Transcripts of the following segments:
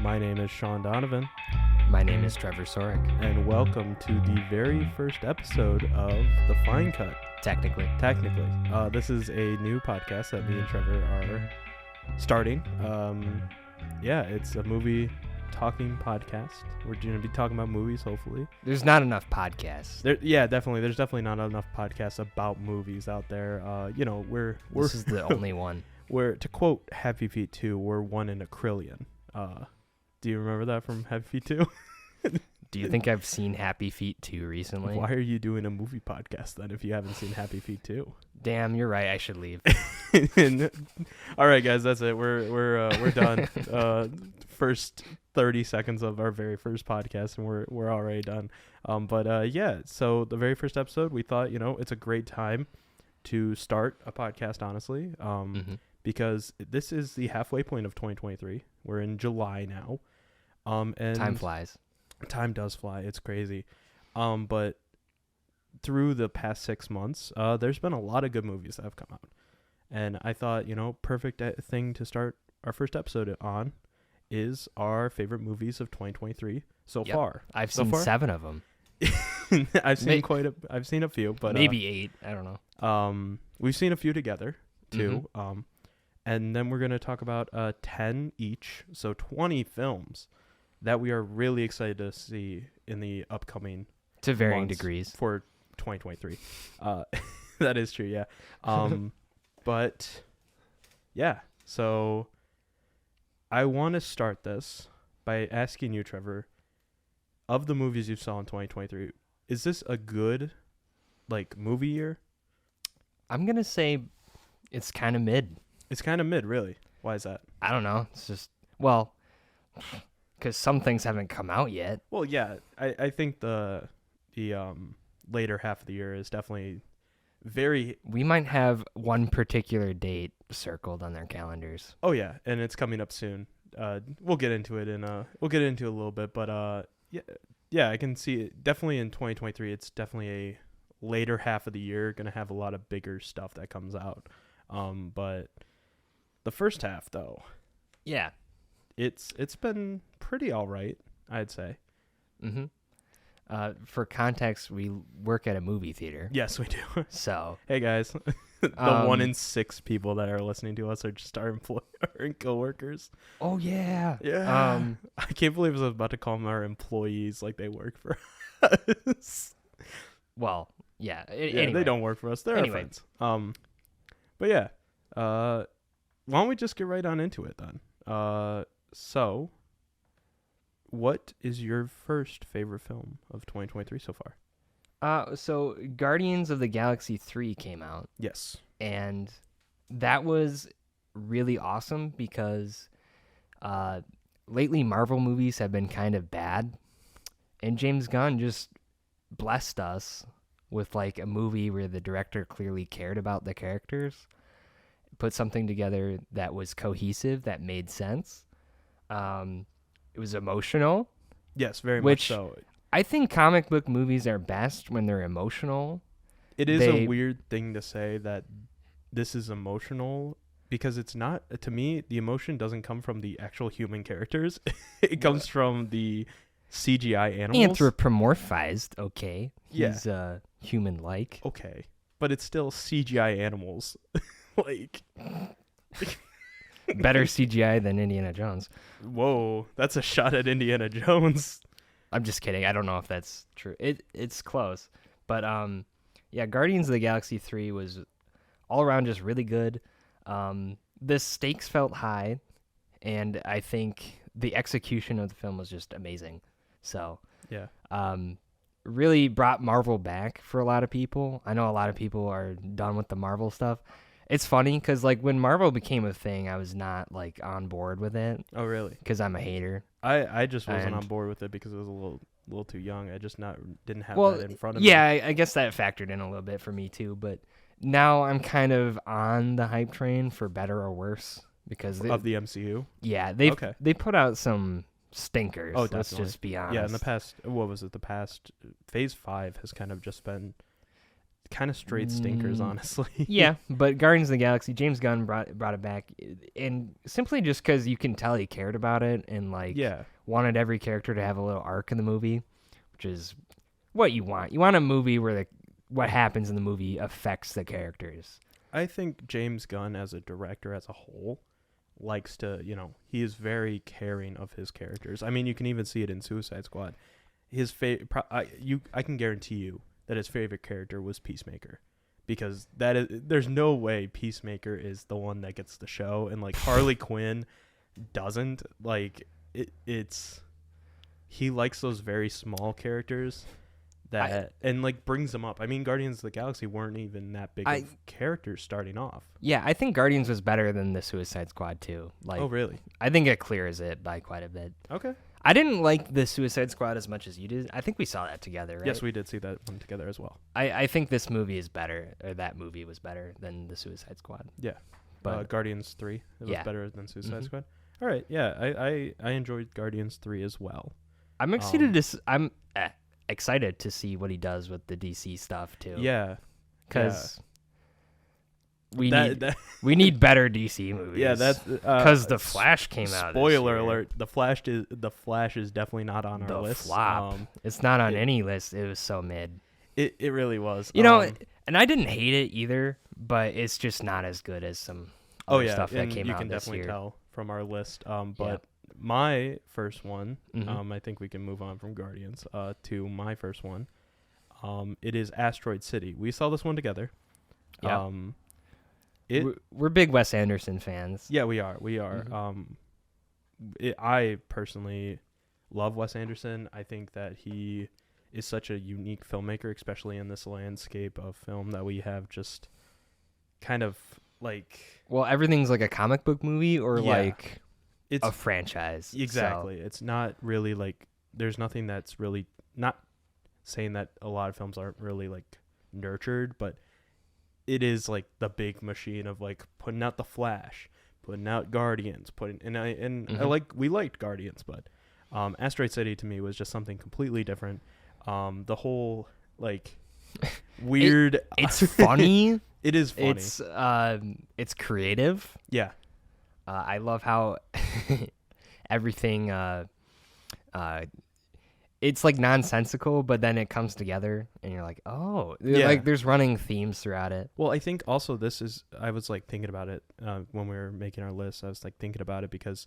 My name is Sean Donovan, My name is Trevor Sorek. and welcome to the very first episode of The Fine Cut. Technically. This is a new podcast that me and Trevor are starting. It's a movie talking podcast. We're going to be talking about movies, hopefully. There's not enough podcasts. Definitely. There's definitely not enough podcasts about movies out there. This is the only one. We're, to quote Happy Feet 2, we're one in a trillion. Do you remember that from Happy Feet 2? Do you think I've seen Happy Feet 2 recently? Why are you doing a movie podcast then if you haven't seen Happy Feet 2? Damn, you're right. I should leave. All right, guys, that's it. We're done. First 30 seconds of our very first podcast, and we're already done. So the very first episode, we thought, it's a great time to start a podcast, honestly, because this is the halfway point of 2023. We're in July now, and Time flies. Time does fly. It's crazy. But through the past 6 months, there's been a lot of good movies that have come out. And I thought, perfect thing to start our first episode on is our favorite movies of 2023 so far. I've seen 7 of them. I've seen a few, but maybe 8. I don't know. We've seen a few together too. And then we're going to talk about 10 each, so 20 films that we are really excited to see in the upcoming to varying months degrees for 2023. That is true, yeah. But yeah, so I want to start this by asking you, Trevor, of the movies you saw in 2023, is this a good movie year? I'm going to say it's kind of mid. It's kind of mid, really. Why is that? I don't know. It's just, because some things haven't come out yet. Well, yeah, I think the later half of the year is definitely very... We might have one particular date circled on their calendars. Oh, yeah, and it's coming up soon. We'll get into it a little bit, but yeah, I can see it. Definitely in 2023, it's definitely a later half of the year, going to have a lot of bigger stuff that comes out. But the first half, though, yeah, it's been pretty all right, I'd say. For context, we work at a movie theater. Yes, we do. So, hey guys, the 1 in 6 people that are listening to us are just our coworkers. Oh yeah, yeah. I can't believe I was about to call them our employees, like they work for us. Well, yeah. Anyway. They don't work for us. They're our friends. But yeah, why don't we just get right on into it then? So, what is your first favorite film of 2023 so far? So Guardians of the Galaxy 3 came out. Yes. And that was really awesome because lately Marvel movies have been kind of bad. And James Gunn just blessed us with a movie where the director clearly cared about the characters, put something together that was cohesive, that made sense. It was emotional. Yes, very much so. I think comic book movies are best when they're emotional. It is a weird thing to say that this is emotional because it's not. To me, the emotion doesn't come from the actual human characters. It comes from the CGI animals. Anthropomorphized, okay. Yeah. He's human-like. Okay. But it's still CGI animals. Better CGI than Indiana Jones. Whoa, that's a shot at Indiana Jones. I'm just kidding. I don't know if that's true. It's close. But Guardians of the Galaxy 3 was all around just really good. The stakes felt high, and I think the execution of the film was just amazing. So, yeah. Really brought Marvel back for a lot of people. I know a lot of people are done with the Marvel stuff. It's funny because when Marvel became a thing, I was not on board with it. Oh, really? Because I'm a hater. I just wasn't on board with it because it was a little too young. I just didn't have that in front of me. Yeah, I guess that factored in a little bit for me too. But now I'm kind of on the hype train for better or worse because of the MCU. Yeah, they put out some stinkers. Oh, let's just be honest. Yeah, in the past, what was it? The past Phase 5 has kind of just been kind of straight stinkers, honestly. Yeah, but Guardians of the Galaxy, James Gunn brought it back, and simply just because you can tell he cared about it and like wanted every character to have a little arc in the movie, which is what you want. You want a movie where what happens in the movie affects the characters. I think James Gunn as a director as a whole likes to, he is very caring of his characters. I mean, you can even see it in Suicide Squad. His I can guarantee you that his favorite character was Peacemaker, because there's no way Peacemaker is the one that gets the show, and like Harley Quinn doesn't. Like he likes those very small characters and like brings them up. I mean, Guardians of the Galaxy weren't even that big of characters starting off. Yeah, I think Guardians was better than the Suicide Squad too. Like, oh really? I think it clears it by quite a bit. Okay. I didn't like the Suicide Squad as much as you did. I think we saw that together, right? Yes, we did see that one together as well. I think this movie is better, or that movie was better than the Suicide Squad. Yeah. But Guardians 3, it was better than Suicide Squad. All right, yeah, I enjoyed Guardians 3 as well. I'm excited I'm excited to see what he does with the DC stuff too. Yeah. Cuz we need better DC movies. Yeah, that's because the Flash came out. Spoiler alert: the Flash is definitely not on our list. Flop. It's not on any list. It was so mid. It really was. And I didn't hate it either, but it's just not as good as some other stuff that came out this year. You can definitely tell from our list. But my first one, I think we can move on from Guardians to my first one. It is Asteroid City. We saw this one together. Yeah. We're big Wes Anderson fans. Yeah, we are. I personally love Wes Anderson. I think that he is such a unique filmmaker, especially in this landscape of film that we have, just kind of like... Well, everything's like a comic book movie or like it's a franchise. Exactly. So. It's not really like... There's nothing that's really... Not saying that a lot of films aren't really like nurtured, but... It is like the big machine of like putting out the Flash, putting out Guardians, we liked Guardians, but Asteroid City to me was just something completely different. The whole like weird. It's funny. It is funny. It's creative. Yeah. I love how everything. It's like nonsensical, but then it comes together, and you're like, oh, like there's running themes throughout it. Well, I think also I was like thinking about it when we were making our list. I was like thinking about it because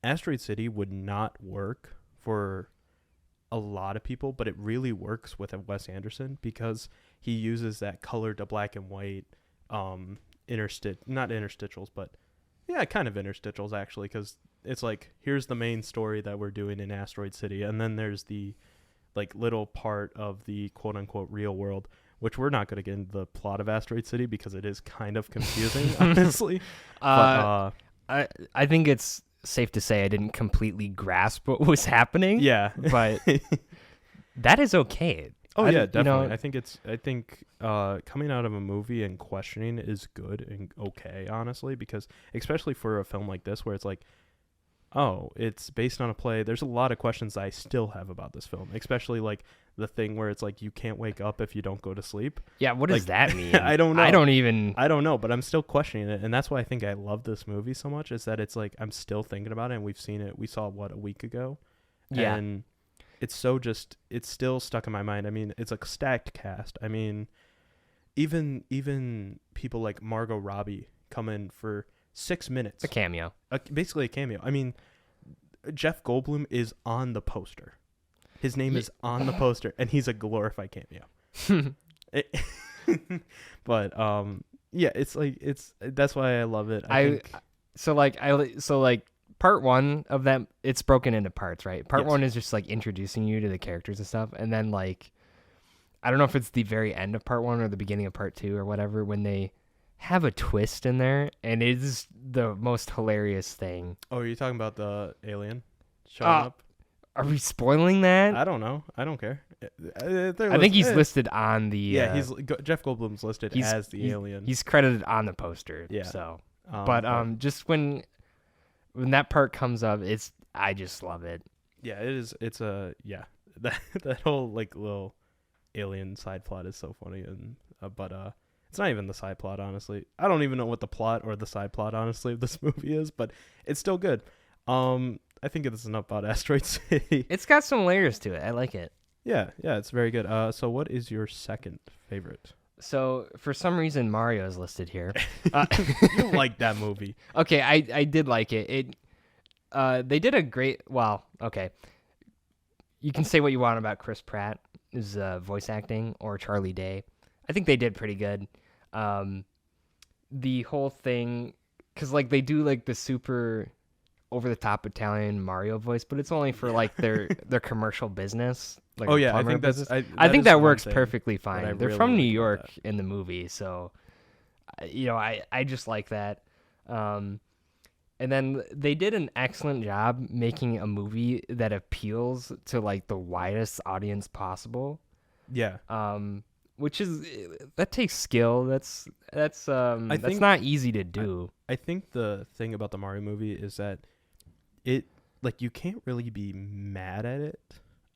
Asteroid City would not work for a lot of people, but it really works with Wes Anderson because he uses that color to black and white, not interstitials, but yeah, kind of interstitials actually, because it's like, here's the main story that we're doing in Asteroid City, and then there's the like little part of the quote unquote real world, which we're not going to get into the plot of Asteroid City because it is kind of confusing, honestly. I think it's safe to say I didn't completely grasp what was happening. Yeah, but that is okay. Oh yeah, definitely. I think coming out of a movie and questioning is good and okay, honestly, because especially for a film like this where it's like, oh, it's based on a play. There's a lot of questions I still have about this film, especially like the thing where it's like you can't wake up if you don't go to sleep. Yeah, what does that mean? I don't know. I don't know, but I'm still questioning it, and that's why I think I love this movie so much, is that it's like I'm still thinking about it, and we saw a week ago. Yeah. And it's still stuck in my mind. I mean, it's a stacked cast. I mean, even people like Margot Robbie come in for 6 minutes. A cameo. Basically a cameo. I mean, Jeff Goldblum is on the poster. His name is on the poster, and he's a glorified cameo. But yeah, that's why I love it. I think part one of that, it's broken into parts, right? Part one is just like introducing you to the characters and stuff, and then like I don't know if it's the very end of part one or the beginning of part two or whatever, when they have a twist in there, and it is the most hilarious thing. Oh, are you talking about the alien showing up? Are we spoiling that? I don't know. I don't care. I think he's listed on the... Yeah, Jeff Goldblum's listed as the alien. He's credited on the poster. Yeah. So, but just when that part comes up, I just love it. Yeah, it is. That whole like little alien side plot is so funny, and but it's not even the side plot, honestly. I don't even know what the plot or the side plot, honestly, of this movie is, but it's still good. I think it's enough about Asteroid City. It's got some layers to it. I like it. Yeah, it's very good. So what is your second favorite? So for some reason, Mario is listed here. You like that movie. Okay, I did like it. They did a great. Well, okay. You can say what you want about Chris Pratt, his voice acting, or Charlie Day. I think they did pretty good. The whole thing, because like they do like the super over the top Italian Mario voice, but it's only for like their commercial business. Like Oh yeah, I think that's. I think is that one works thing perfectly that fine. I They're really from New like about York that. in the movie, so I just like that. And then they did an excellent job making a movie that appeals to like the widest audience possible. Yeah. Which is that takes skill. That's think- not easy to do. I think the thing about the Mario movie is that it like you can't really be mad at it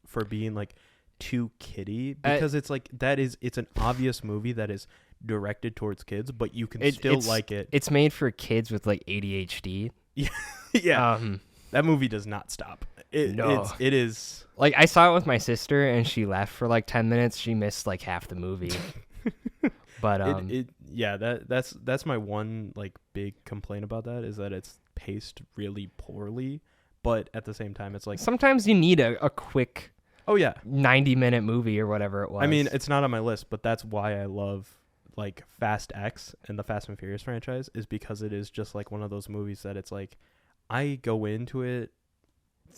for being like too kiddie because it's like it's an obvious movie that is directed towards kids, but you can still like it. It's made for kids with like ADHD. Yeah. That movie does not stop. No. It is Like I saw it with my sister and she left for like 10 minutes. She missed like half the movie. But that's my one like big complaint about that is that it's paced really poorly, but at the same time it's like sometimes you need a quick 90-minute movie or whatever it was. I mean, it's not on my list, but that's why I love like Fast X and the Fast and Furious franchise is because it is just like one of those movies that it's like I go into it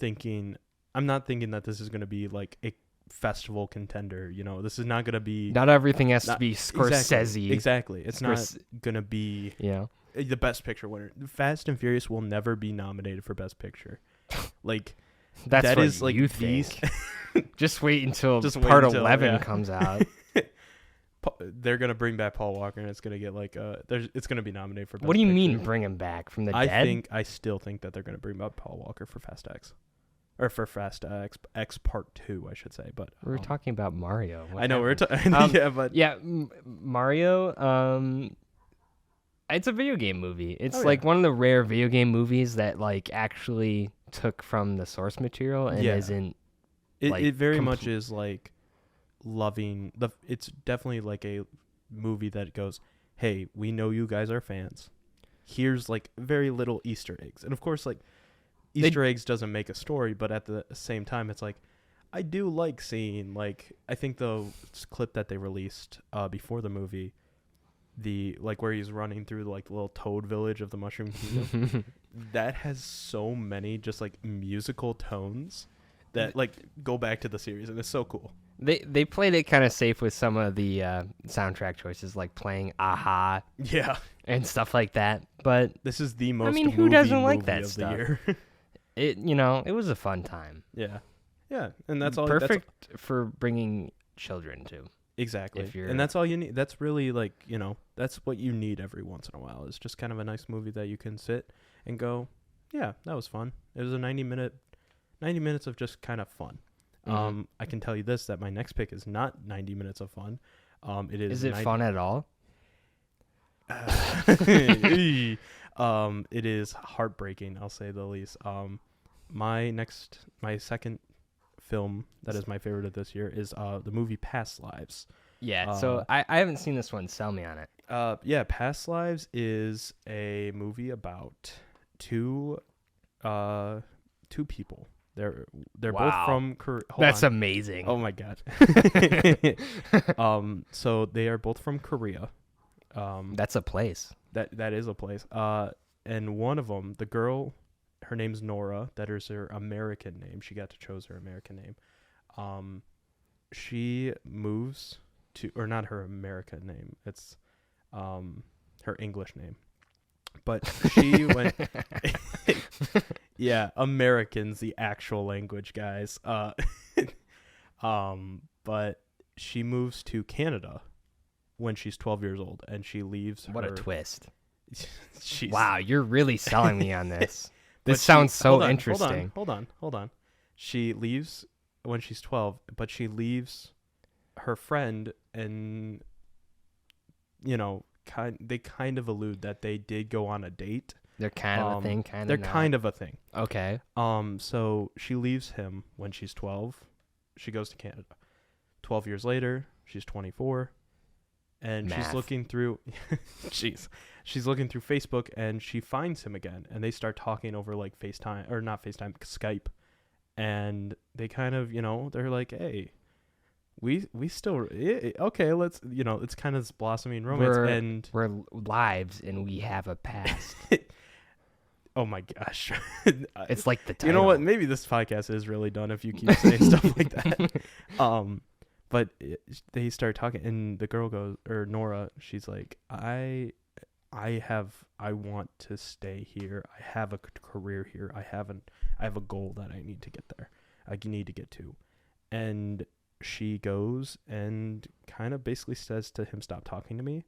I'm not thinking that this is going to be like a festival contender, this is not going to be not everything has to be Scorsese. Exactly. It's not going to be the best picture winner. Fast and Furious will never be nominated for best picture. Like that what is like you think. Just wait until part 11 comes out. They're gonna bring back Paul Walker, and it's gonna get like it's gonna be nominated for best What do you picture. mean bring him back from the dead? I still think that they're gonna bring back Paul Walker for Fast X, or for Fast X Part 2, I should say. But we were talking about Mario. I know Mario. It's a video game movie. It's one of the rare video game movies that like actually took from the source material and isn't. It very much is like loving it's definitely like a movie that goes, hey, we know you guys are fans. Here's like very little Easter eggs, and of course like Easter eggs doesn't make a story, but at the same time it's like I do like seeing like I think the clip that they released before the movie, the like where he's running through like the little toad village of the Mushroom Kingdom, that has so many just like musical tones that like go back to the series, and it's so cool. They played it kind of safe with some of the soundtrack choices, like playing Aha, and stuff like that. But this is the most. Who doesn't like that of stuff? The year. It was a fun time. Yeah, and that's all. Perfect for bringing children to. Exactly, and that's all you need. That's really like that's what you need every once in a while. Is just kind of a nice movie that you can sit and go, yeah, that was fun. It was a 90 minutes of just kind of fun. Mm-hmm. I can tell you this, that my next pick is not 90 minutes of fun. It is. Is it fun at all? It is heartbreaking, I'll say the least. My second film that is my favorite of this year is the movie Past Lives. Yeah, so I haven't seen this one. Sell me on it. Past Lives is a movie about two people. They're both from Korea. That's amazing. Oh my god. So they are both from Korea. That's a place. That is a place. And one of them, the girl, her name's Nora. That is her American name. She got to choose her American name. She moves to, or not her American name. It's her English name. But she went. Yeah, American's the actual language, guys. But she moves to Canada when she's 12 years old, and she leaves. What a twist! She's, wow, you're really selling me on this. This sounds so interesting. Hold on. She leaves when she's 12, but she leaves her friend and they kind of allude that they did go on a date. They're kind of a thing, kind of They're not. kind of a thing. Okay. So she leaves him when she's 12. She goes to Canada. 12 years later, she's 24. And Math. she's looking through she's looking through Facebook, and she finds him again, and they start talking over like FaceTime, or not FaceTime, Skype. And they kind of, they're like, hey, we still okay, let's, it's kind of this blossoming romance. We're lives and we have a past. Oh my gosh. It's like the title. You know what? Maybe this podcast is really done if you keep saying stuff like that. But they start talking, and the girl goes, or Nora, she's like, I want to stay here. I have a career here. I have a goal that I need to get there. I need to get to. And she goes and kind of basically says to him, stop talking to me.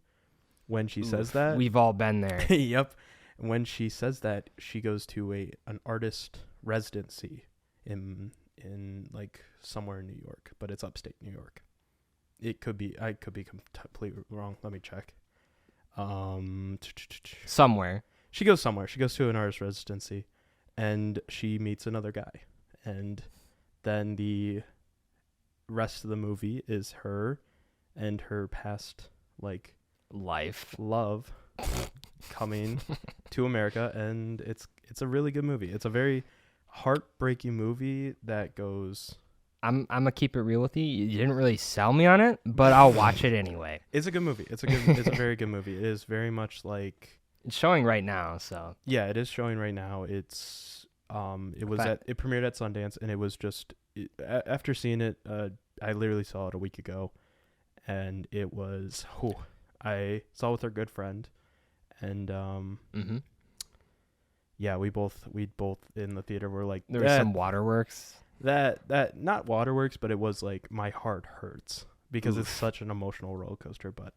When she says that, we've all been there. Yep. When she says that, she goes to an artist residency in like somewhere in New York, but it's upstate New York. I could be completely wrong. Let me check. Somewhere. She goes somewhere. She goes to an artist residency, and she meets another guy, and then the rest of the movie is her and her past love coming to America, and it's a really good movie. It's a very heartbreaking movie that goes. I'm gonna keep it real with you. You didn't really sell me on it, but I'll watch it anyway. It's a good movie. It's a very good movie. It is very much like it's showing right now. So yeah, it is showing right now. It premiered at Sundance, and it was just after seeing it, I literally saw it a week ago, and it was I saw it with our good friend, and yeah, we both in the theater were like, there was some waterworks. That not waterworks, but it was like my heart hurts because it's such an emotional roller coaster. But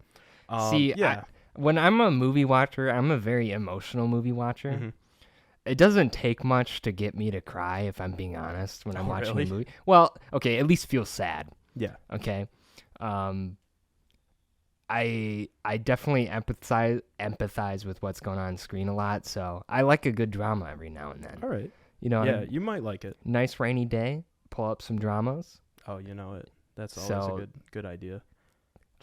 see, yeah, when I'm a movie watcher, I'm a very emotional movie watcher. Mm-hmm. It doesn't take much to get me to cry, if I'm being honest, when I'm watching really? a movie. Well, okay, at least feel sad. Yeah. Okay. I definitely empathize with what's going on screen a lot, so I like a good drama every now and then. All right. Yeah, you might like it. Nice rainy day, pull up some dramas. Oh, you know it. That's always a good idea.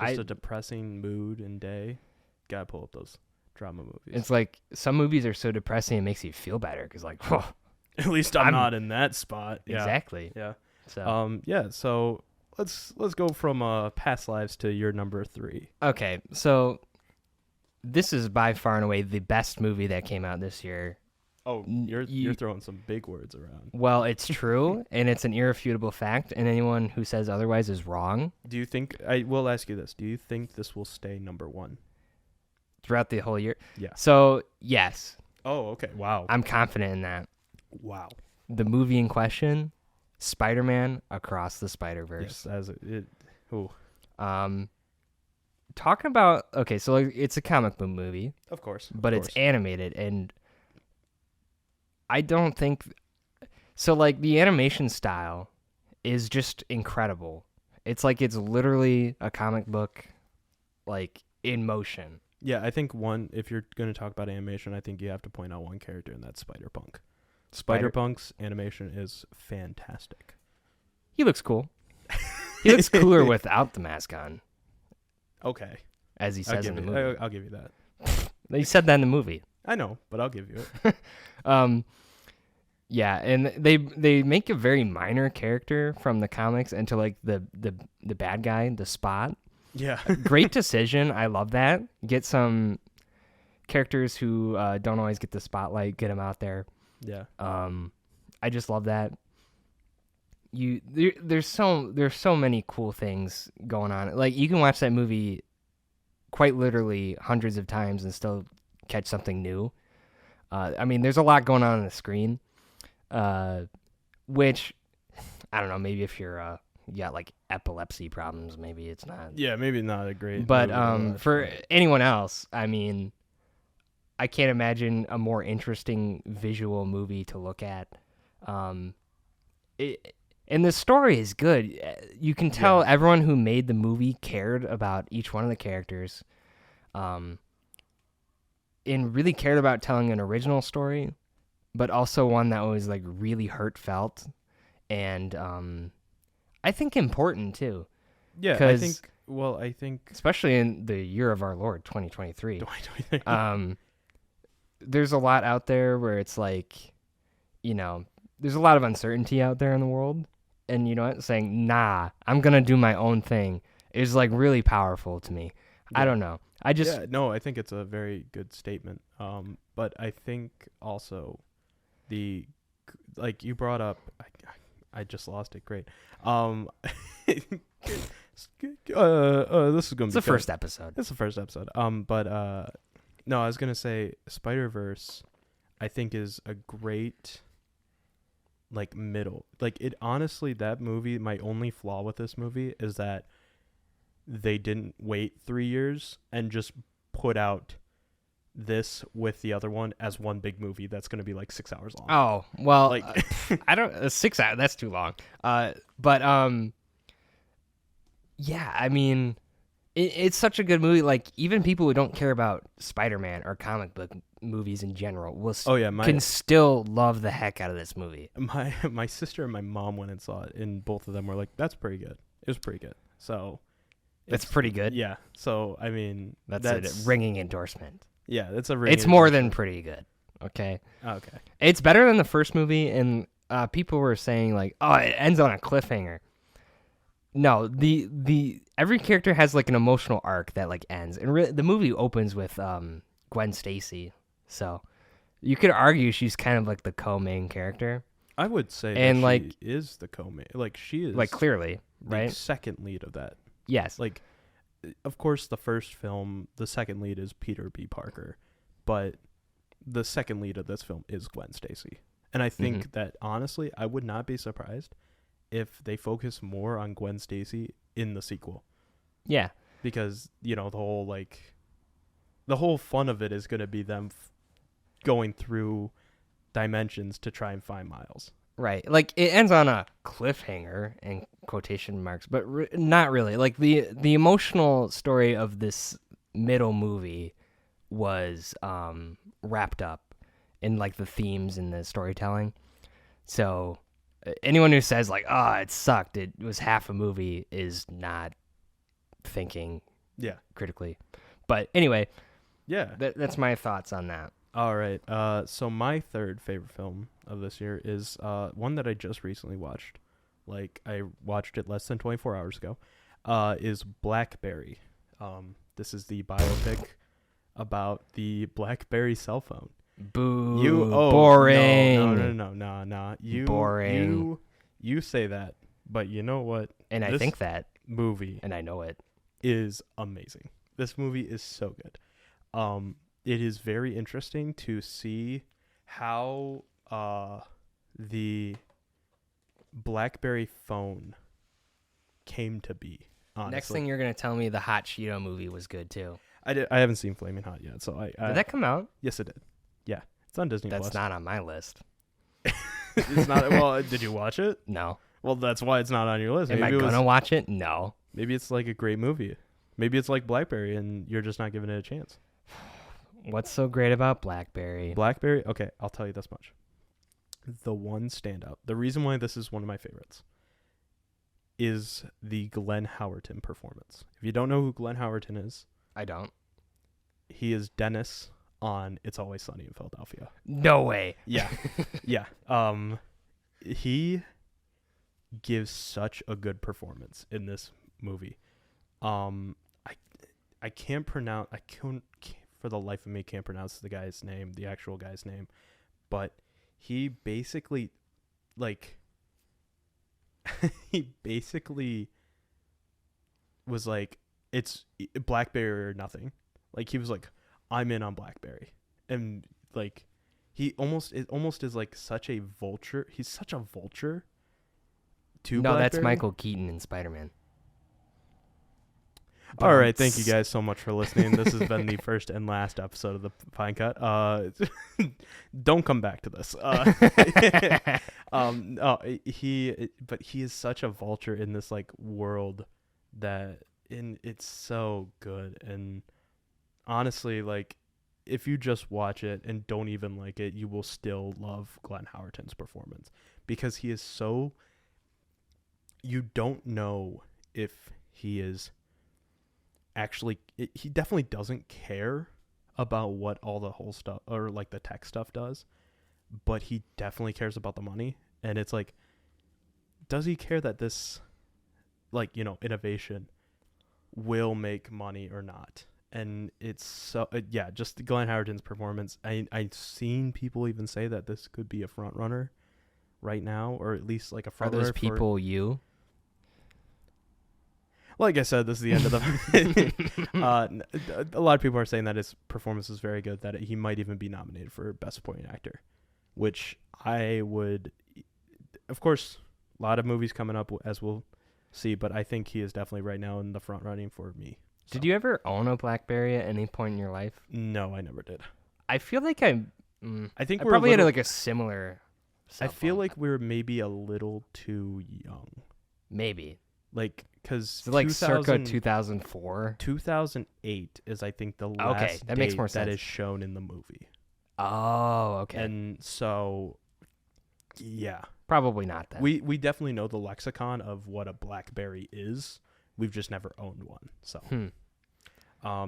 Just a depressing mood and day. Gotta pull up those drama movies. It's like some movies are so depressing it makes you feel better because like, whoa, at least I'm not in that spot. Yeah. Exactly. Yeah. So So let's go from past lives to your number 3. Okay, so this is by far and away the best movie that came out this year. Oh, you're throwing some big words around. Well, it's true, and it's an irrefutable fact, and anyone who says otherwise is wrong. Do you think, I will ask you this, do you think this will stay number 1? Throughout the whole year? Yeah. So, yes. Oh, okay. Wow. I'm confident in that. Wow. The movie in question, Spider-Man Across the Spider-Verse. Yes, Talking about, okay, so it's a comic book movie. Of course. But it's animated, and I don't think so. Like, the animation style is just incredible. It's like it's literally a comic book, like, in motion. Yeah, I think if you're going to talk about animation, I think you have to point out one character, and that's Spider-Punk. Spider-Punk's animation is fantastic. He looks cool. He looks cooler without the mask on. Okay. As he says in the movie. I'll give you that. He said that in the movie. I know, but I'll give you it. Yeah, and they make a very minor character from the comics into like the bad guy, the Spot. Yeah. Great decision. I love that. Get some characters who don't always get the spotlight, get them out there. Yeah. I just love that. There's so many cool things going on. Like, you can watch that movie quite literally hundreds of times and still catch something new. I mean, there's a lot going on the screen, which I don't know. Maybe if you got like epilepsy problems, maybe it's not. Yeah, maybe not a great. But for anyone else, I mean, I can't imagine a more interesting visual movie to look at. And the story is good. You can tell everyone who made the movie cared about each one of the characters. and really cared about telling an original story, but also one that was like really heartfelt and I think important too. Yeah, I think Especially in the year of our Lord 2023. 2023. There's a lot out there where it's like, there's a lot of uncertainty out there in the world, and you know what, saying nah, I'm gonna do my own thing is like really powerful to me. I don't know. I think it's a very good statement. But I think also like you brought up, I just lost it. Great. This is gonna it's be the first episode. It's the first episode. But no, I was gonna say Spider-Verse, I think is a great like middle. Like it honestly, that movie, my only flaw with this movie is that they didn't wait 3 years and just put out this with the other one as one big movie that's going to be like 6 hours long. Oh, well, like I don't 6 hours, that's too long. Yeah, I mean, it's such a good movie. Like even people who don't care about Spider-Man or comic book movies in general can still love the heck out of this movie. My sister and my mom went and saw it, and both of them were like, "That's pretty good." It was pretty good. So it's pretty good. Yeah. So I mean, that's a ringing endorsement. Yeah, that's a ringing. It's more than pretty good. Okay. Okay. It's better than the first movie, and people were saying like, "Oh, it ends on a cliffhanger." No, the every character has like an emotional arc that like ends, and the movie opens with Gwen Stacy, so you could argue she's kind of like the co-main character. I would say, and that like she is the co-main, like she is like clearly right second lead of that. Yes, like of course the first film, the second lead is Peter B. Parker, but the second lead of this film is Gwen Stacy, and I think that honestly, I would not be surprised if they focus more on Gwen Stacy in the sequel. Yeah. Because, the whole fun of it is going to be them going through dimensions to try and find Miles. Right. Like it ends on a cliffhanger in quotation marks, but not really. Like the emotional story of this middle movie was wrapped up in like the themes and the storytelling. So anyone who says like, "Oh, it sucked, it was half a movie," is not thinking critically. But anyway, that's my thoughts on that. All right. So my third favorite film of this year is one that I just recently watched. Like I watched it less than 24 hours ago. Is BlackBerry. This is the biopic about the BlackBerry cell phone. Boo! Boring. No. Boring. You say that, but you know what? And I think that movie, and I know it, is amazing. This movie is so good. It is very interesting to see how the BlackBerry phone came to be. Honestly. Next thing you're gonna tell me the Hot Cheeto movie was good too. I haven't seen Flaming Hot yet, so did that come out? Yes, it did. Yeah, it's on Disney+. That's not on my list. It's not. Well, did you watch it? No. Well, that's why it's not on your list. Am I gonna watch it? No. Maybe it's like a great movie. Maybe it's like BlackBerry, and you're just not giving it a chance. What's so great about BlackBerry? BlackBerry? Okay, I'll tell you this much. The one standout, the reason why this is one of my favorites, is the Glenn Howerton performance. If you don't know who Glenn Howerton is, I don't. He is Dennis on It's Always Sunny in Philadelphia. No way. Yeah. Yeah. He gives such a good performance in this movie. I can't pronounce, for the life of me, can't pronounce the actual guy's name, but he basically, was like, it's BlackBerry or nothing. Like, he was like, I'm in on BlackBerry. And, like, it almost is like such a vulture. He's such a vulture to No, BlackBerry. that's Michael Keaton in Spider-Man. All right, thank you guys so much for listening. This has been the first and last episode of the Pine Cut. Don't come back to this. But he is such a vulture in this like world it's so good, and honestly, like, if you just watch it and don't even like it, you will still love Glenn Howerton's performance, because he is so, you don't know if he is actually, he definitely doesn't care about what all the whole stuff or like the tech stuff does, but he definitely cares about the money. And it's like, does he care that this, like, you know, innovation will make money or not? And it's so, yeah, just Glenn Howerton's performance. I've seen people even say that this could be a front runner right now, or at least like a front runner. Are those people you? Like I said, this is the end of the. A lot of people are saying that his performance is very good, that he might even be nominated for Best Supporting Actor, which I would. Of course, a lot of movies coming up, as we'll see, but I think he is definitely right now in the front running for me. So. Did you ever own a BlackBerry at any point in your life? No, I never did. I feel like I think I we're probably had like a similar. I feel like we're maybe a little too young. Maybe. Like, because so like circa 2004? 2008 is, I think, the last that makes date more sense. that is shown in the movie. Oh, okay. And so, yeah. Probably not then. We definitely know the lexicon of what a BlackBerry is. We've just never owned one. So,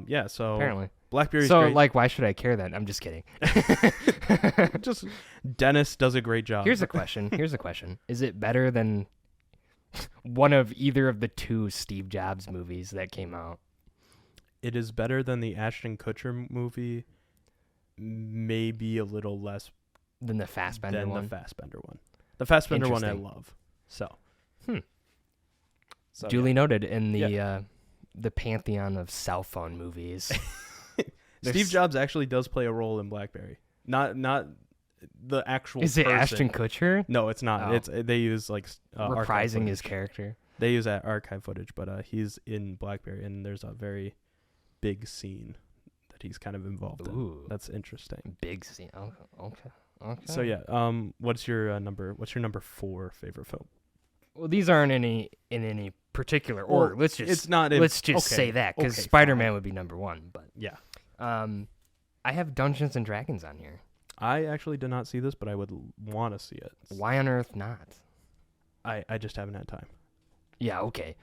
yeah. So apparently, BlackBerry's so great. like, why should I care then? I'm just kidding. Just Dennis does a great job. Here's a question. Is it better than one of either of the two Steve Jobs movies that came out? It is better than the Ashton Kutcher movie. Maybe a little less than the Fassbender one. The Fassbender one. The Fassbender one I love. So. So duly noted in the pantheon of cell phone movies. Steve Jobs actually does play a role in BlackBerry. Not the actual. Is it Ashton Kutcher? No, it's not. Oh. It's they use like reprising his character. They use that archive footage, but he's in BlackBerry, and there's a very big scene that he's kind of involved in. That's interesting. Big scene. Okay. So yeah, what's your number 4 favorite film? Well, these aren't in any particular order. Let's just say that, because Spider-Man would be number 1. But yeah, I have Dungeons and Dragons on here. I actually did not see this, but I would want to see it. Why on earth not? I just haven't had time. Yeah. Okay.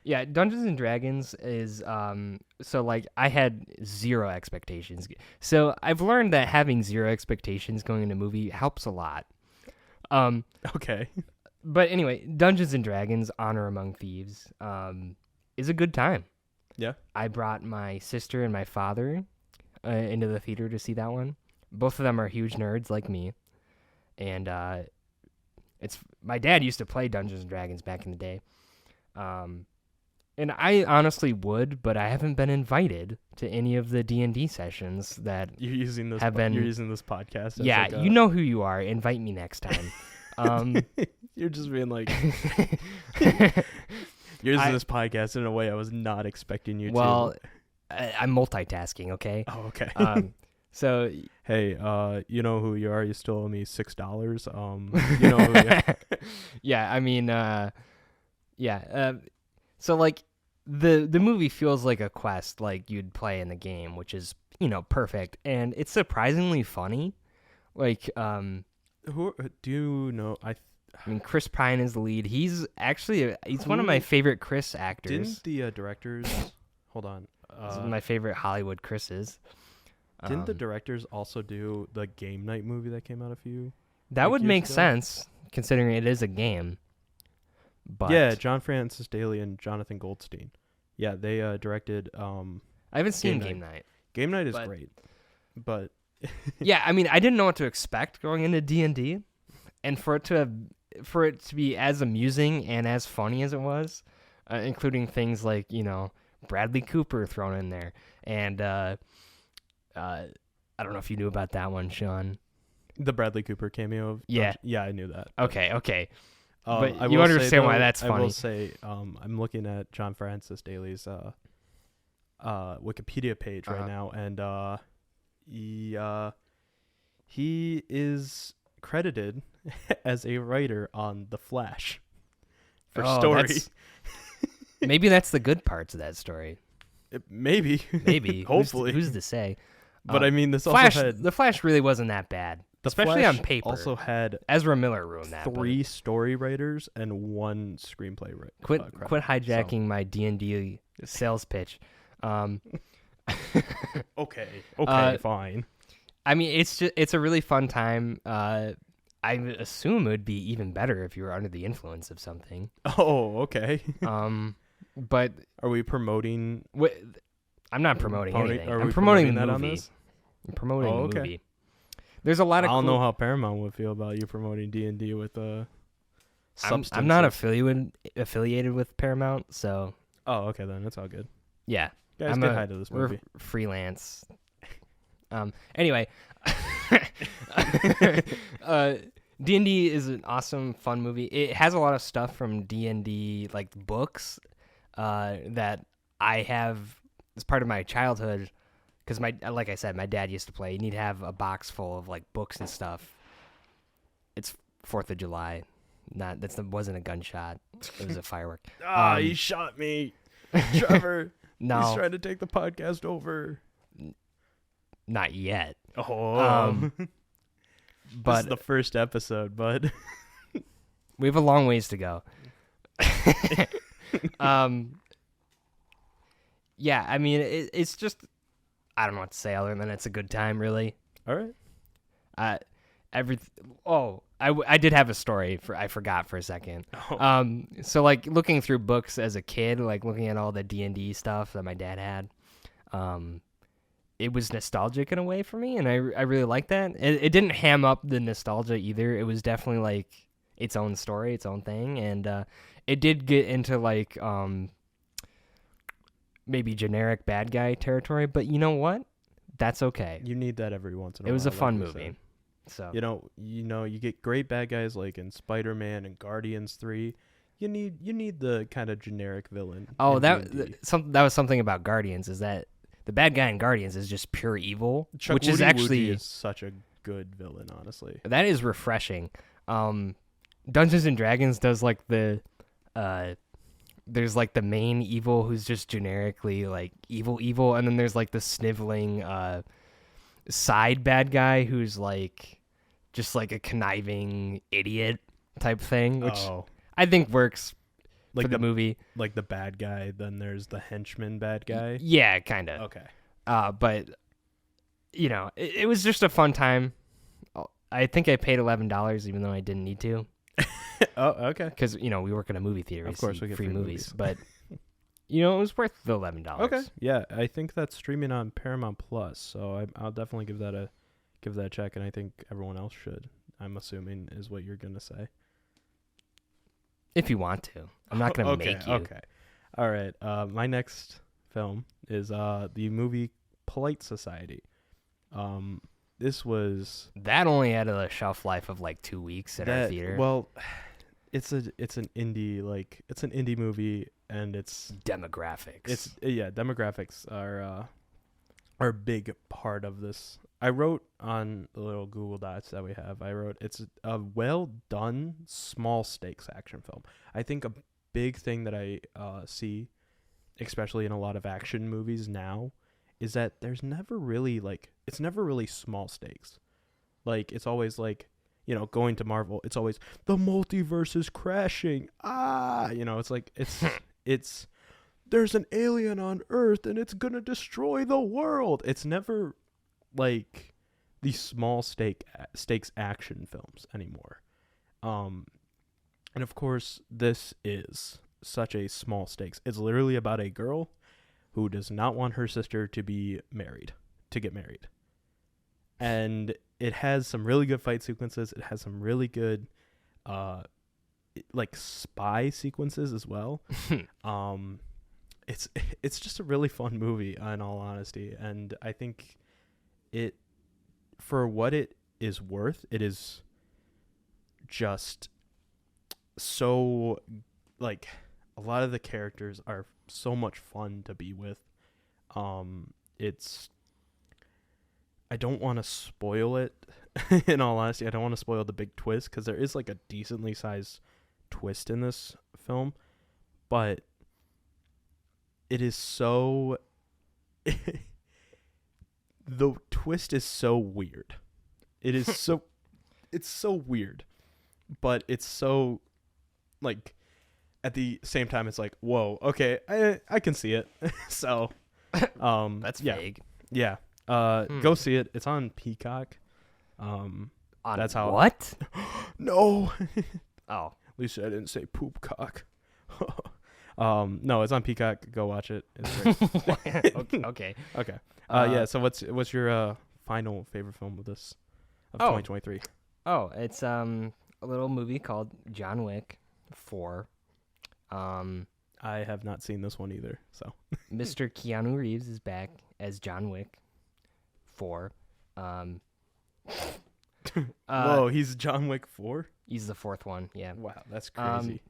Yeah, Dungeons and Dragons is so like I had zero expectations. So I've learned that having zero expectations going into a movie helps a lot. Okay. But anyway, Dungeons and Dragons: Honor Among Thieves is a good time. Yeah. I brought my sister and my father into the theater to see that one. Both of them are huge nerds like me, and it's my dad used to play Dungeons and Dragons back in the day. And I honestly would, but I haven't been invited to any of the D&D sessions that you're using this podcast. Yeah, like you know who you are. Invite me next time. You're just being like, you're using this podcast in a way I was not expecting you to. Well, I'm multitasking, okay? Oh, okay. So hey, you know who you are. You still owe me $6. You know who you are. Yeah, I mean, so like the movie feels like a quest like you'd play in the game, which is, perfect, and it's surprisingly funny. Like, who do you know? I mean, Chris Pine is the lead. He's actually one of my favorite Chris actors. Didn't the directors? Hold on. This is my favorite Hollywood Chris's. Didn't the directors also do the Game Night movie that came out a few? That would make sense considering it is a game. But yeah, John Francis Daley and Jonathan Goldstein. Yeah, they directed. I haven't seen Game Night. Game Night is great, but yeah, I mean, I didn't know what to expect going into D&D, and for it to be as amusing and as funny as it was, including things like Bradley Cooper thrown in there, and I don't know if you knew about that one, Sean. The Bradley Cooper cameo. Yeah, I knew that. Okay. But you understand why that's funny. I will say, I'm looking at John Francis Daley's Wikipedia page right now, and he is credited as a writer on The Flash for story. Maybe that's the good parts of that story. Maybe. Maybe. Hopefully. Who's to say? But I mean, this Flash. also had The Flash really wasn't that bad, especially Flash on paper. Also had Ezra Miller ruined that. 3 story writers and 1 screenplay writer. Quit hijacking my D&D sales pitch. Okay, fine. I mean, it's a really fun time. I assume it would be even better if you were under the influence of something. Oh, okay. But are we promoting? I'm not promoting anything. Are I'm we promoting the that movie. on this? I'm promoting the okay. movie. There's a lot of. I don't know how Paramount would feel about you promoting D&D with substances. I'm not affiliated with Paramount, so. Oh, okay then. It's all good. Yeah. Guys, get high to this movie. We're freelance. Anyway, D&D is an awesome, fun movie. It has a lot of stuff from D&D, like books, that I have as part of my childhood. Because like I said, my dad used to play. You need to have a box full of like books and stuff. It's 4th of July. Wasn't a gunshot. It was a firework. He shot me, Trevor. No, he's trying to take the podcast over. Not yet. Oh, but this is the first episode, bud. We have a long ways to go. Yeah, I mean, it's just, I don't know what to say other than it's a good time, really. All right. I did have a story I forgot for a second. Oh. So like looking through books as a kid, like looking at all the D&D stuff that my dad had, it was nostalgic in a way for me, and I really liked that. It didn't ham up the nostalgia either. It was definitely like its own story, its own thing, and it did get into like maybe generic bad guy territory, but you know what? That's okay. You need that every once in a while. It was a fun like movie. So you get great bad guys like in Spider-Man and Guardians 3. You need the kind of generic villain. Oh, that was something about Guardians, is that the bad guy in Guardians is just pure evil, which is actually such a good villain, honestly. That is refreshing. Dungeons and Dragons does like the there's like the main evil who's just generically like evil, and then there's like the sniveling side bad guy who's like just like a conniving idiot type thing, which I think works like for the movie. Like the bad guy, then there's the henchman bad guy. Yeah, kind of. Okay. But it was just a fun time. I think I paid $11 even though I didn't need to. Oh, okay. Because we work in a movie theater. Of course, we get free movies. But it was worth the $11. Okay. Yeah, I think that's streaming on Paramount Plus, so I'll definitely give that a check, and I think everyone else should. I'm assuming is what you're gonna say. If you want to, I'm not gonna make you. Okay. All right. My next film is the movie Polite Society. That only had a shelf life of like 2 weeks at our theater. Well, it's an indie movie, and it's demographics. Demographics are a big part of this. I wrote on the little Google Docs that we have. It's a well done small stakes action film. I think a big thing that I see, especially in a lot of action movies now, is that it's never really small stakes. Like, it's always like, going to Marvel, it's always the multiverse is crashing. It's like it's there's an alien on Earth and it's gonna destroy the world. It's never like these small stakes action films anymore. And of course, this is such a small stakes. It's literally about a girl who does not want her sister to get married. And it has some really good fight sequences. It has some really good like spy sequences as well. It's just a really fun movie, in all honesty, and I think it, for what it is worth, it is just so, like, a lot of the characters are so much fun to be with. I don't want to spoil it. In all honesty, I don't want to spoil the big twist, because there is like a decently sized twist in this film, but it is so the twist is so weird. It is so it's so weird, but it's so like at the same time it's like, whoa, okay, I can see it. So That's yeah. vague. Yeah. Go see it. It's on Peacock. On That's how what? No. Oh, At least I didn't say poop cock. No, it's on Peacock. Go watch it. It's great. okay. Okay. Yeah. So what's your final favorite film of this of 2023? Oh, it's a little movie called John Wick 4. I have not seen this one either. So Mr. Keanu Reeves is back as John Wick 4. whoa, he's John Wick 4? He's the fourth one. Yeah. Wow, that's crazy.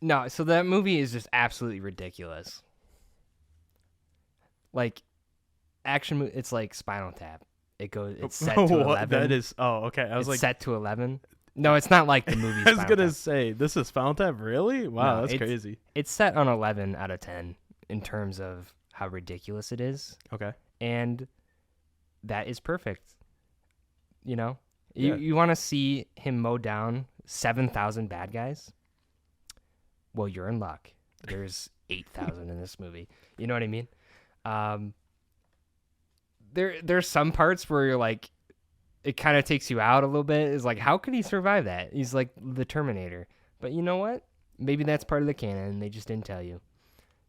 No, so that movie is just absolutely ridiculous. Like action it's like Spinal Tap. It's set to 11. That is okay. I was it's like set to 11. No, it's not like the movie. I was gonna say this is Spinal Tap, really? Wow, No, that's crazy. It's set on 11 out of 10 in terms of how ridiculous it is. Okay. And that is perfect. You know? Yeah. You want to see him mow down 7,000 bad guys? Well, you're in luck. There's 8,000 in this movie. You know what I mean? There's some parts where you're like, it kind of takes you out a little bit. It's like, how could he survive that? He's like the Terminator. But you know what? Maybe that's part of the canon and they just didn't tell you.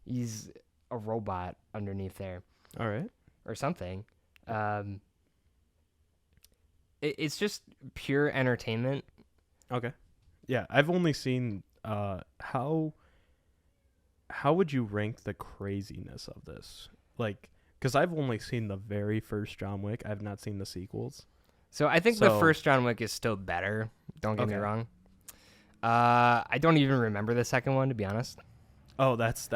He's a robot underneath there. All right. Or something. It's just pure entertainment. Okay. Yeah, I've only seen how would you rank the craziness of this? Like, because I've only seen the very first John Wick. I've not seen the sequels. So I think the first John Wick is still better. Don't get me wrong. I don't even remember the second one, to be honest. Oh, that's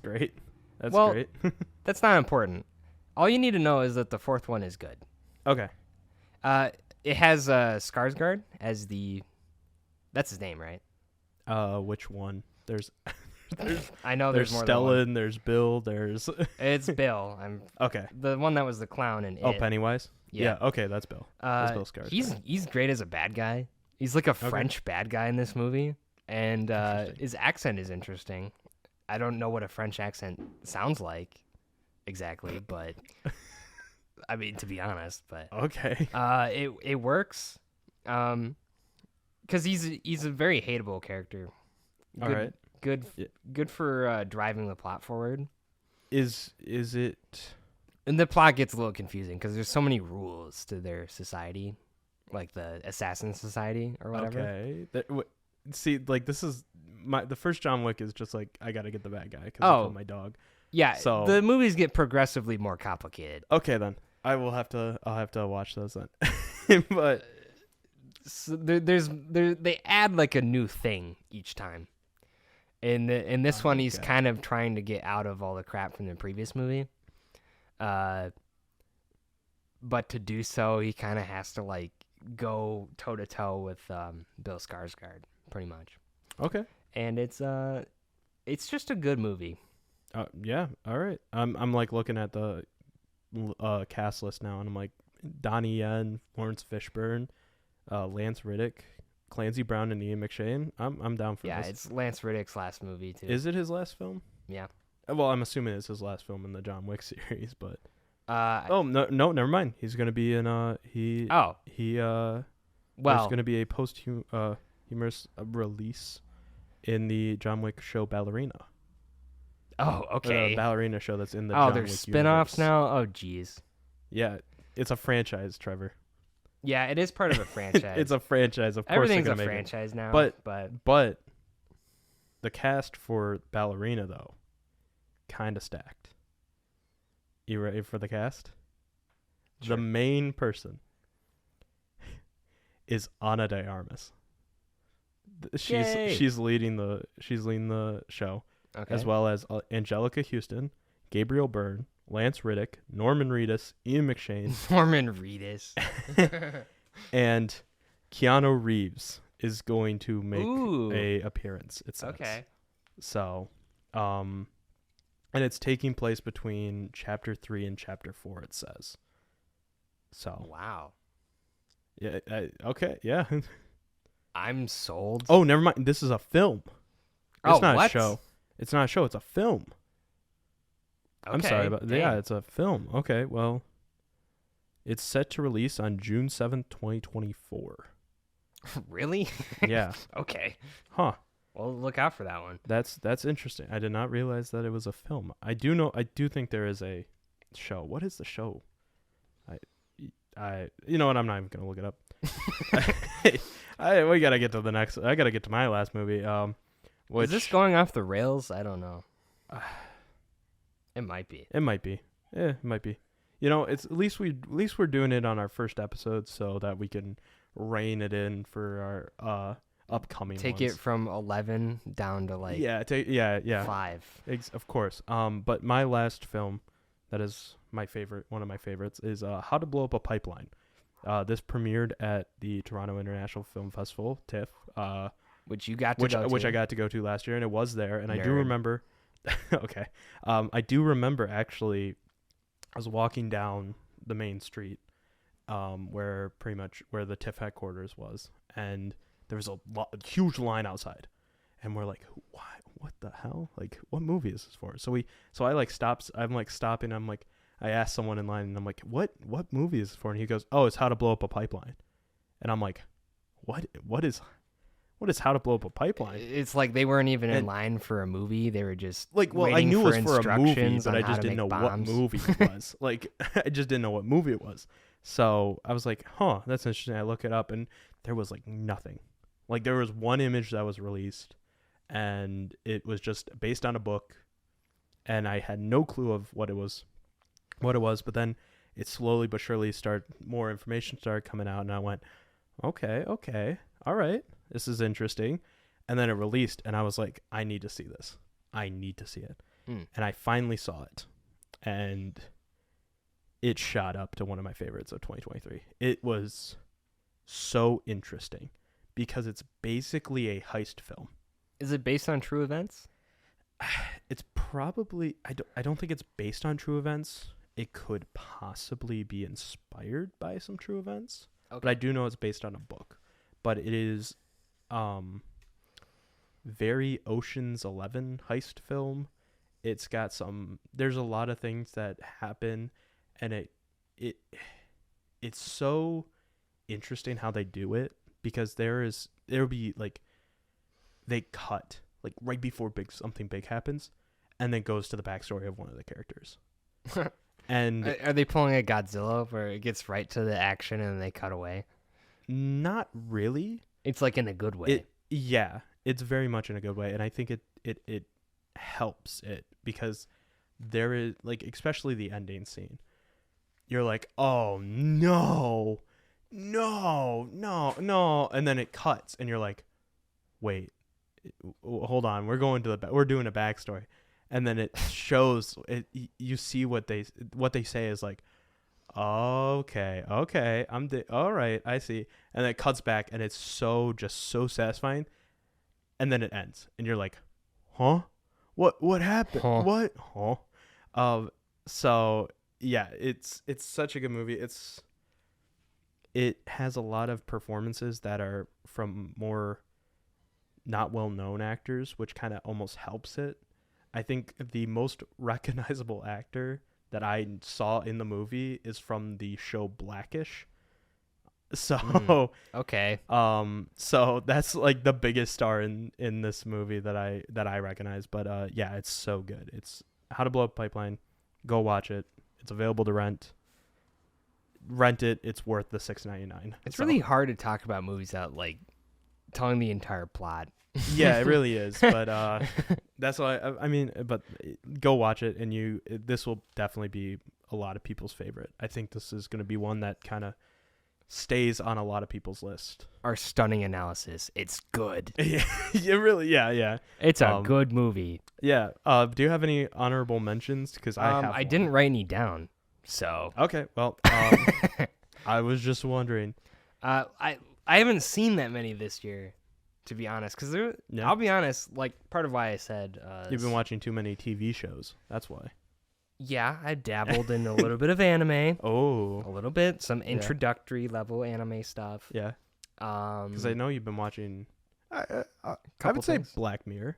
great. That's well, great. That's not important. All you need to know is that the fourth one is good. Okay. It has Skarsgård as that's his name, right? Which one? There's I know there's more Stellan, than one. there's Bill, there's It's Bill. I'm okay. the one that was the clown in it. Pennywise? Yeah, okay, that's Bill. That's Bill Skarsgård. He's great as a bad guy. He's like a French bad guy in this movie, and his accent is interesting. I don't know what a French accent sounds like exactly, but I mean, to be honest, but okay. it works, because he's a very hateable character. All right. Good for driving the plot forward. Is it? And the plot gets a little confusing because there's so many rules to their society, like the Assassin Society or whatever. Okay. See, like this is the first John Wick is just like I gotta get the bad guy because of my dog. Yeah. So the movies get progressively more complicated. Okay, then I'll have to watch those then. But so they add like a new thing each time. In this one, he's kind of trying to get out of all the crap from the previous movie. But to do so, he kind of has to like go toe to toe with Bill Skarsgård, pretty much. Okay. And it's just a good movie. Yeah. All right. I'm like looking at the cast list now, and I'm like Donnie Yen, Lawrence Fishburne, Lance Reddick, Clancy Brown, and Ian McShane. I'm down for this. Yeah, it's Lance Reddick's last movie too. Is it his last film? Yeah. Well, I'm assuming it's his last film in the John Wick series, but no, never mind. He's gonna be in there's gonna be a humorous release in the John Wick show Ballerina. Oh, okay. Ballerina show that's in the John Wick there's spin-offs now? Oh, jeez. Yeah, it's a franchise, Trevor. Yeah, it is part of a franchise. It's a franchise, of course. Everything's a franchise now. But the cast for Ballerina though, kind of stacked. You ready for the cast? Sure. The main person is Ana de Armas. She's leading the show, as well as Angelica Houston, Gabriel Byrne, Lance Reddick, Norman Reedus, Ian McShane, Norman Reedus, and Keanu Reeves is going to make a appearance. It says. Okay. So, and it's taking place between chapter 3 and chapter 4. It says. So. Wow. Yeah. Okay. Yeah. I'm sold. Oh, never mind. This is a film. It's not what? a show. It's not a show. It's a film. Okay, I'm sorry about dang. Yeah, it's a film. Okay, well, it's set to release on June 7th, 2024. Really? Yeah. Okay. Huh. Well, look out for that one. That's interesting. I did not realize that it was a film. I do think there is a show. What is the show? You know what? I'm not even gonna look it up. We gotta get to the next. I gotta get to my last movie. Is this going off the rails? I don't know. It might be. It might be. Yeah, it might be. You know, it's at least we're doing it on our first episode so that we can rein it in for our upcoming Take ones. it from 11 down to like yeah 5. Of course. But my last film that is one of my favorites is How to Blow Up a Pipeline. This premiered at the Toronto International Film Festival, TIFF, Which you got to go to. which I got to go to last year, and it was there. And I do Nerd. remember. Okay, I do remember actually. I was walking down the main street, where the TIFF headquarters was, and there was a huge line outside, and we're like, "Why? What the hell? Like, what movie is this for?" So I like stops. I'm like stopping. I'm like, I asked someone in line, and I'm like, "What movie is this for?" And he goes, "Oh, it's How to Blow Up a Pipeline," and I'm like, What is How to Blow Up a Pipeline?" It's like they weren't even in line for a movie. They were just I waiting knew for it was for a movie, instructions but on I how just to didn't know make what bombs. movie it was. Like, I just didn't know what movie it was. So I was like, "Huh, that's interesting." I look it up, and there was like nothing. Like, there was one image that was released, and it was just based on a book, and I had no clue of what it was. But then it slowly but surely more information started coming out, and I went, okay, all right, this is interesting. And then it released, and I was like, I need to see this. I need to see it. And I finally saw it, and it shot up to one of my favorites of 2023. It was so interesting because it's basically a heist film. Is it based on true events? It's probably, I don't think it's based on true events. It could possibly be inspired by some true events. Okay. But I do know it's based on a book. But it is very Ocean's 11 heist film. It's got there's a lot of things that happen, and it's so interesting how they do it, because there'll be like, they cut like right before something big happens, and then goes to the backstory of one of the characters. And Are they pulling a Godzilla where it gets right to the action and they cut away? not really. It's like in a good way. It's very much in a good way, and I think it helps it, because there is, like, especially the ending scene. You're like, "Oh no, and then it cuts, and you're like, "Wait, hold on, we're doing a backstory," and then it shows it. You see what they say is like, okay, all right, I see, and then it cuts back, and it's so satisfying, and then it ends, and you're like, "Huh? What happened? Huh. What? Huh?" So yeah, it's such a good movie. It has a lot of performances that are from more not well-known actors, which kind of almost helps it. I think the most recognizable actor that I saw in the movie is from the show Blackish. So Okay. so that's like the biggest star in this movie that I recognize. But yeah, it's so good. It's How to Blow Up a Pipeline. Go watch it. It's available to rent. Rent it. It's worth the $6.99. It's really hard to talk about movies without like telling the entire plot. Yeah, it really is. But that's why I mean. But go watch it, and this will definitely be a lot of people's favorite. I think this is going to be one that kind of stays on a lot of people's list. Our stunning analysis. It's good. Yeah, yeah. It's a good movie. Yeah. Do you have any honorable mentions? Because I didn't write any down. So Okay. Well, I was just wondering. I haven't seen that many this year. to be honest, because Yeah. I'll be honest, like part of why I said You've been watching too many TV shows. That's why. Yeah, I dabbled in a little bit of anime, Oh. a little bit, some introductory level anime stuff. Yeah. Because I know you've been watching. I Couple would say things. Black Mirror.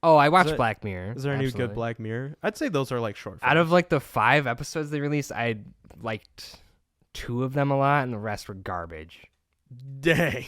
Oh, I watched Black Mirror. Is there any absolutely. good Black Mirror? I'd say those are like short. Out of like the 5 episodes they released, I liked 2 of them a lot, and the rest were garbage. Dang.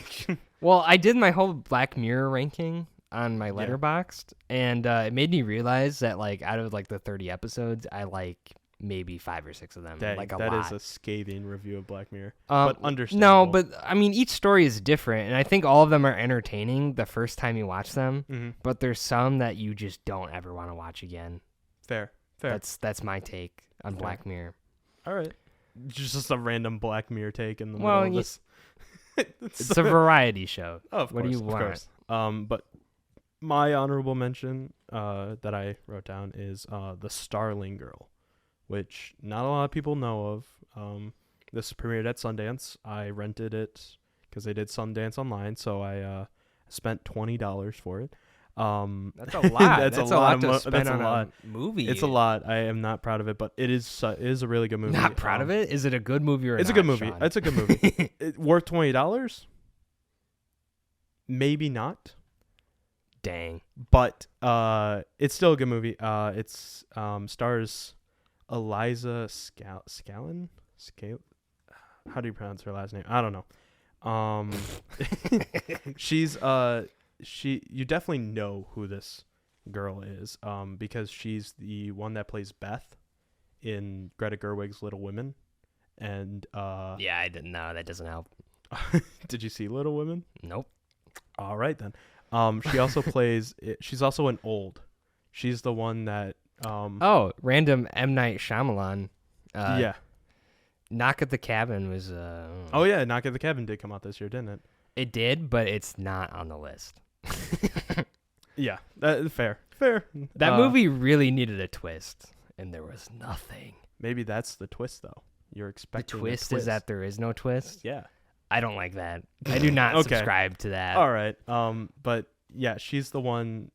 Well, I did my whole Black Mirror ranking on my Letterboxd, and it made me realize that like out of like the 30 episodes, I like maybe 5 or 6 of them. Dang, like a that lot. is a scathing review of Black Mirror. But But understandable. No, but I mean, each story is different, and I think all of them are entertaining the first time you watch them. Mm-hmm. But there's some that you just don't ever want to watch again. Fair. That's my take on Black Mirror. All right. Just a random Black Mirror take in the Well, middle of this. It's a variety show. Oh, of what course, do you want? Of course. But my honorable mention that I wrote down is The Starling Girl, which not a lot of people know of. This premiered at Sundance. I rented it because they did Sundance online, so I spent $20 for it. That's a lot. That's a a lot lot of to mo- spend that's a on lot. a movie. It's a lot. I am not proud of it, but it is a really good movie. Not proud of it? Is it a good movie or It's not, a good movie. Sean? It's a good movie. Worth $20? Maybe not. Dang. But it's still a good movie. It's stars Eliza Scallan. How do you pronounce her last name? I don't know. She's you definitely know who this girl is because she's the one that plays Beth in Greta Gerwig's Little Women. And Yeah, I didn't know. That doesn't help. did you see Little Women? Nope. All right then. She also plays. She's also an old. She's the one that. Oh, random M. Night Shyamalan. Yeah. Knock at the Cabin was. Oh yeah, Knock at the Cabin did come out this year, didn't it? It did, but it's not on the list. Yeah, fair. That movie really needed a twist, and there was nothing. Maybe that's the twist, though. You're The expecting twist is that there is no twist. Yeah. I don't like that. I do not Okay. subscribe to that. All right. But yeah, she's the one.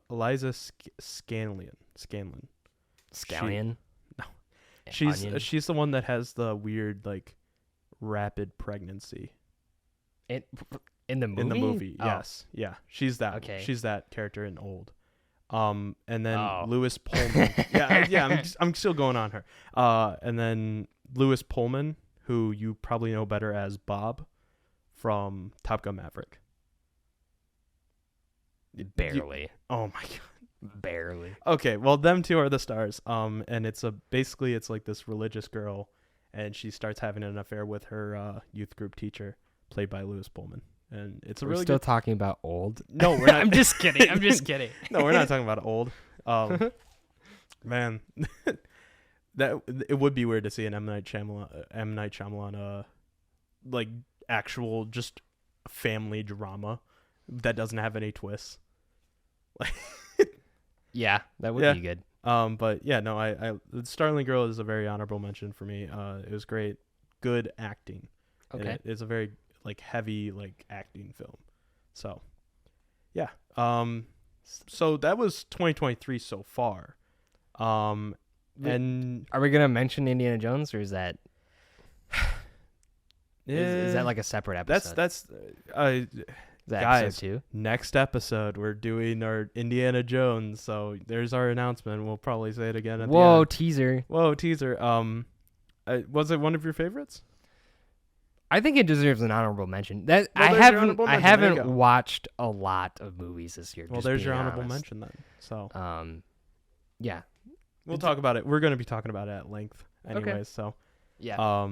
Eliza Scanlon. Scallion. She's the one that has the weird like rapid pregnancy In the movie? in the movie. Oh. Yes. Yeah. She's that. Okay. She's that character in Old. And then Oh. Lewis Pullman. yeah. I'm still going on her. And then Lewis Pullman, who you probably know better as Bob from Top Gun Maverick. Barely. Oh my god. Barely. Okay, well them two are the stars. And it's basically like this religious girl, and she starts having an affair with her youth group teacher, played by Lewis Pullman. And it's a We're really still good. talking about Old. No, we're not. I'm just kidding. I'm just kidding. No, we're not talking about Old. Man, that it would be weird to see an M. Night Shyamalan, like actual just family drama that doesn't have any twists. Yeah, that would Yeah. be good. But yeah, no, I the Starling Girl is a very honorable mention for me. It was great, good acting. Okay. And it's a very like heavy like acting film. So, yeah. So that was 2023 so far. And Are we gonna mention Indiana Jones, or is that is eh, that like a separate episode? that's Is that guys, episode 2? next episode we're doing our Indiana Jones. So there's our announcement. We'll probably say it again at the Whoa, end. teaser. Whoa, teaser. Was it one of your favorites? I think it deserves an honorable mention. That Well, I there's your honorable I mention. There you haven't go. watched a lot of movies this year. Well, just there's being your honorable honest. mention then. So Yeah. we'll talk about it. We're going to be talking about it at length anyways. Okay. So Yeah.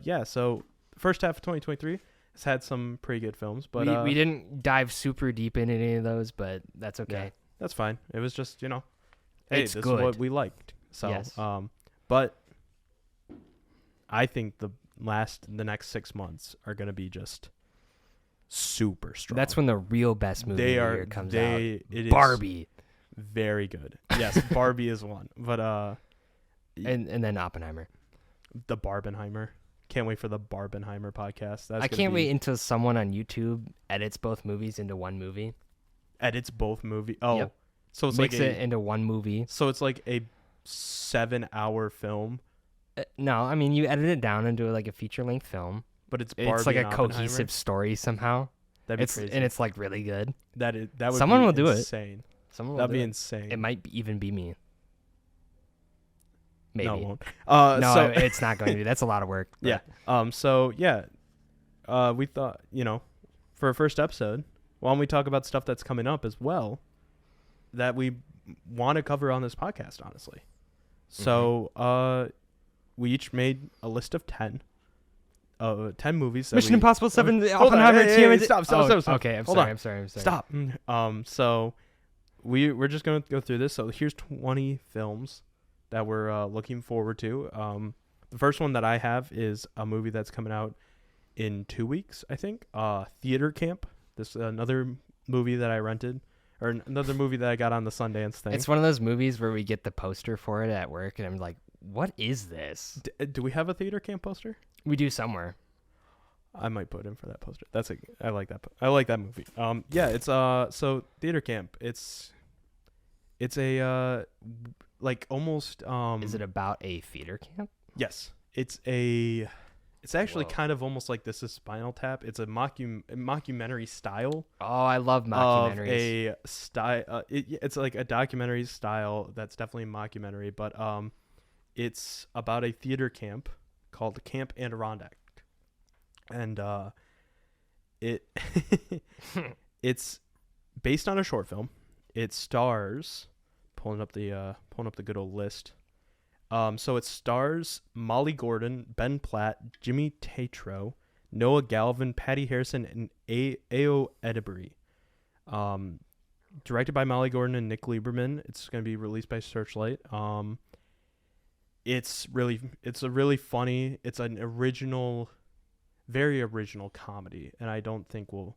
yeah. So first half of 2023 has had some pretty good films, but we didn't dive super deep into any of those, but that's okay. yeah, that's fine. It was just hey, It's this good. is what we liked. So Yes. but I think the next 6 months are going to be just super strong. That's when the real best movie they of the are year comes they out. it is Barbie. very good. Yes, Barbie is one, but And then Oppenheimer. the Barbenheimer. can't wait for the Barbenheimer podcast. I can't wait until someone on YouTube edits both movies into one movie. Edits both movie. Oh, Yep. So it's Makes like it into one movie. So it's like a 7-hour film. No, I mean you edit it down into like a feature-length film. But it's like a and cohesive story somehow. That'd be crazy. And it's like really good. That would Someone be will do insane. That'd be insane. It might even be me. Maybe. No, it won't. No, it's not going to be. That's a lot of work. Yeah. So yeah, we thought, for our first episode, why don't we talk about stuff that's coming up as well that we want to cover on this podcast, honestly. So we each made a list of 10 movies. That Mission Impossible 7, Hold on, Oppenheimer, hey, stop. Okay, I'm Hold sorry, on. I'm sorry. Stop. So we're just going to go through this. So here's 20 films that we're looking forward to. The first one that I have is a movie that's coming out in 2 weeks, I think. Theater Camp. This is another movie that I rented, or another movie that I got on the Sundance thing. It's one of those movies where we get the poster for it at work, and I'm like, what is this? Do we have a Theater Camp poster? We do somewhere. I might put in for that poster. I like that. I like that movie. Yeah, it's so Theater Camp. It's a like almost Is it about a theater camp? Yes. It's actually kind of almost like This Is Spinal Tap. It's a mockumentary style. Oh, I love mockumentaries. Of a style. It's like a documentary style that's definitely a mockumentary, but it's about a theater camp called Camp Adirondack, and it's based on a short film. It stars pulling up the good old list. So it stars Molly Gordon, Ben Platt, Jimmy Tatro, Noah Galvin, Patty Harrison, and Ao Edebiri. Directed by Molly Gordon and Nick Lieberman. It's going to be released by Searchlight. It's a really funny. It's an original, very original comedy, and I don't think we